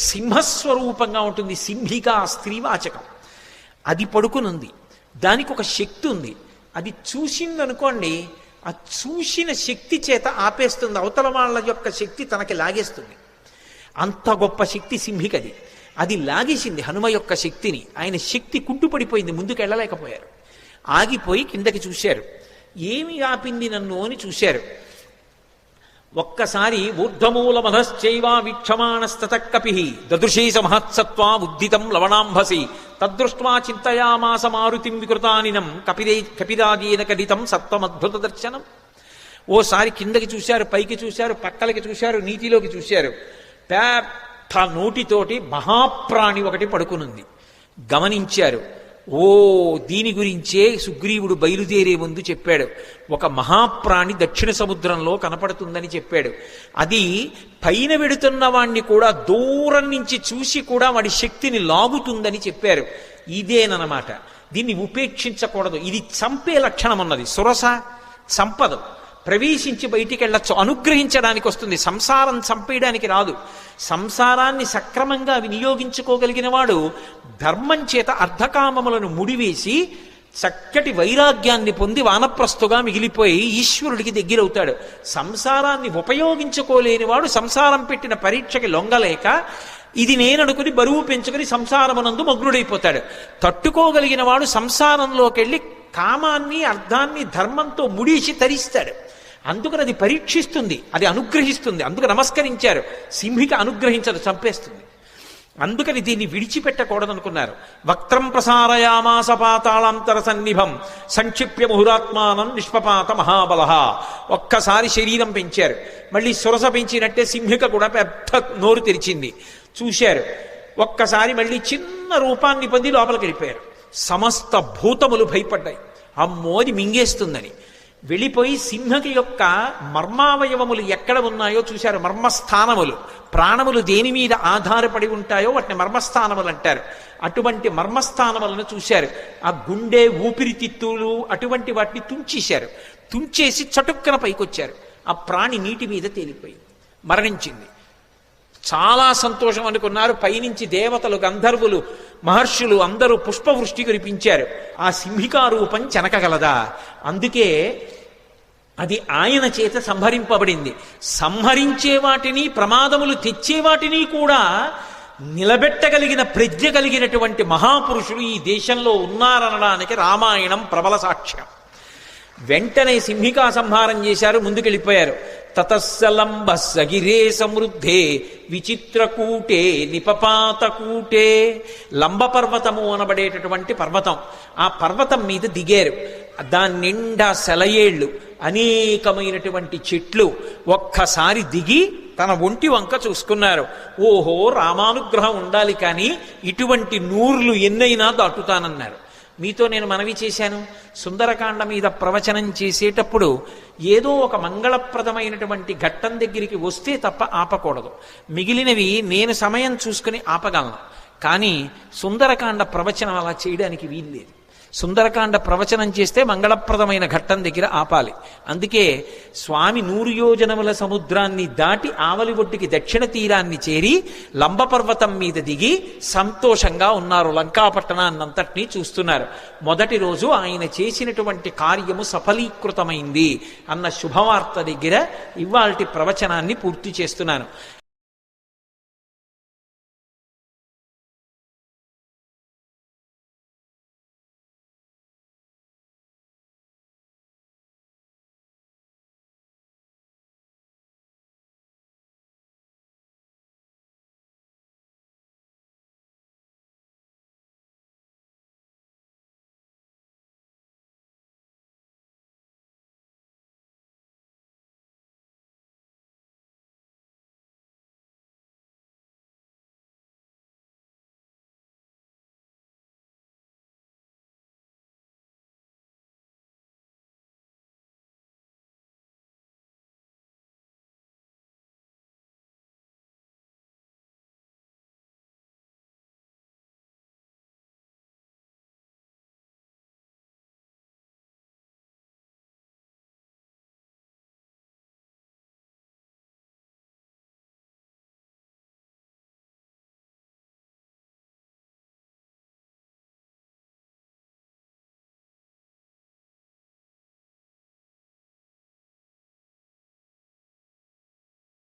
S1: సింహస్వరూపంగా ఉంటుంది. సింహిక స్త్రీవాచకం. అది పడుకునుంది, దానికి ఒక శక్తి ఉంది. అది చూసిందనుకోండి, ఆ చూసిన శక్తి చేత ఆపేస్తుంది, అవతల వాళ్ళ యొక్క శక్తి తనకి లాగేస్తుంది. అంత గొప్ప శక్తి సింహికది. అది లాగేసింది హనుమ యొక్క శక్తిని. ఆయన శక్తి కుంటుపడిపోయింది, ముందుకు వెళ్ళలేకపోయారు. ఆగిపోయి కిందకి చూశారు. ఏమి ఆపింది నన్ను అని చూశారు. ఒక్కసారి ఊర్ధమూలమధశ్చైవా వీక్షమాణస్తత కపి దదృశేష మహత్సత్వా ఉద్దితం లవణాంభసి తదృష్ట్వా చింతయామాస మారుతిం వికృతానినం కపిరాజేన కడితం సత్వమద్భుత దర్శనం. ఓసారి కిందకి చూశారు, పైకి చూశారు, పక్కలకి చూశారు, నీటిలోకి చూశారు. పెద్ద నోటితోటి మహాప్రాణి ఒకటి పడుకునుంది. గమనించారు. ఓ, దీని గురించే సుగ్రీవుడు బయలుదేరే ముందు చెప్పాడు. ఒక మహాప్రాణి దక్షిణ సముద్రంలో కనపడుతుందని చెప్పాడు. అది పైన వెడుతున్న వాణ్ణి కూడా దూరం నుంచి చూసి కూడా వాడి శక్తిని లాగుతుందని చెప్పారు. ఇదేనమాట. దీన్ని ఉపేక్షించకూడదు. ఇది చంపే లక్షణం ఉన్నది. సురస సంపద ప్రవేశించి బయటికి వెళ్ళచ్చు, అనుగ్రహించడానికి వస్తుంది. సంసారం చంపేయడానికి రాదు. సంసారాన్ని సక్రమంగా వినియోగించుకోగలిగిన వాడు ధర్మం చేత అర్ధకామములను ముడివేసి చక్కటి వైరాగ్యాన్ని పొంది వానప్రస్థుగా మిగిలిపోయి ఈశ్వరుడికి దగ్గరవుతాడు. సంసారాన్ని ఉపయోగించుకోలేని వాడు సంసారం పెట్టిన పరీక్షకి లొంగలేక ఇది నేననుకుని బరువు పెంచుకుని సంసారమునందు మగ్నుడైపోతాడు. తట్టుకోగలిగిన వాడు సంసారంలోకి వెళ్ళి కామాన్ని అర్థాన్ని ధర్మంతో ముడిసి తరిస్తాడు. అందుకని అది పరీక్షిస్తుంది, అది అనుగ్రహిస్తుంది. అందుకు నమస్కరించారు. సింహిక అనుగ్రహించదు, చంపేస్తుంది. అందుకని దీన్ని విడిచిపెట్టకూడదనుకున్నారు. వక్త్రం ప్రసారయామాస పాతాళాంతర సన్నిభం సంక్షిప్య ముహురాత్మానం నిష్పపాత మహాబల. ఒక్కసారి శరీరం పెంచారు. మళ్ళీ సురస పెంచినట్టే సింహిక కూడా పెద్ద నోరు తెరిచింది. చూశారు. ఒక్కసారి మళ్ళీ చిన్న రూపాన్ని పొంది లోపలికి వెళ్ళిపోయారు. సమస్త భూతములు భయపడ్డాయి. అమ్మోది మింగేస్తుందని వెళ్ళిపోయి సింహకి యొక్క మర్మావయవములు ఎక్కడ ఉన్నాయో చూశారు. మర్మస్థానములు, ప్రాణములు దేని మీద ఆధారపడి ఉంటాయో వాటిని మర్మస్థానములు అంటారు. అటువంటి మర్మస్థానములను చూశారు. ఆ గుండె, ఊపిరితిత్తులు అటువంటి వాటిని తుంచేశారు. తుంచేసి చటుక్కన పైకొచ్చారు. ఆ ప్రాణి నీటి మీద తేలిపోయింది, మరణించింది. చాలా సంతోషం అనుకున్నారు. పైనుంచి దేవతలు, గంధర్వులు, మహర్షులు అందరూ పుష్పవృష్టి కురిపించారు. ఆ సింహికా రూపం చెనకగలదా? అందుకే అది ఆయన చేత సంహరింపబడింది. సంహరించే వాటిని, ప్రమాదములు తెచ్చే వాటిని కూడా నిలబెట్టగలిగిన ప్రజ్ఞ కలిగినటువంటి మహాపురుషులు ఈ దేశంలో ఉన్నారనడానికి రామాయణం ప్రబల సాక్ష్యం. వెంటనే సింహికా సంహారం చేశారు, ముందుకెళ్ళిపోయారు. తతస్సలంబ సగిరే సమృద్ధే విచిత్రకూటే నిపపాతకూటే. లంబ పర్వతము అనబడేటటువంటి పర్వతం, ఆ పర్వతం మీద దిగారు. దాని నిండా సెలయేళ్ళు, అనేకమైనటువంటి చెట్లు. ఒక్కసారి దిగి తన ఒంటి వంక చూసుకున్నారు. ఓహో, రామానుగ్రహం ఉండాలి, కానీ ఇటువంటి నూర్లు ఎన్నైనా దాటుతానన్నారు. మీతో నేను మనవి చేశాను, సుందరకాండ మీద ప్రవచనం చేసేటప్పుడు ఏదో ఒక మంగళప్రదమైనటువంటి ఘట్టం దగ్గరికి వస్తే తప్ప ఆపకూడదు. మిగిలినవి నేను సమయం చూసుకుని ఆపగలను, కానీ సుందరకాండ ప్రవచనం అలా చేయడానికి వీల్లేదు. సుందరకాండ ప్రవచనం చేస్తే మంగళప్రదమైన ఘట్టం దగ్గర ఆపాలి. అందుకే స్వామి 100 యోజనముల సముద్రాన్ని దాటి ఆవలి ఒడ్డుకి దక్షిణ తీరాన్ని చేరి లంబపర్వతం మీద దిగి సంతోషంగా ఉన్నారు. లంకాపట్టణాన్నంతటినీ చూస్తున్నారు. మొదటి రోజు ఆయన చేసినటువంటి కార్యము సఫలీకృతమైంది అన్న శుభవార్త దగ్గర ఇవాల్టి ప్రవచనాన్ని పూర్తి చేస్తున్నాను.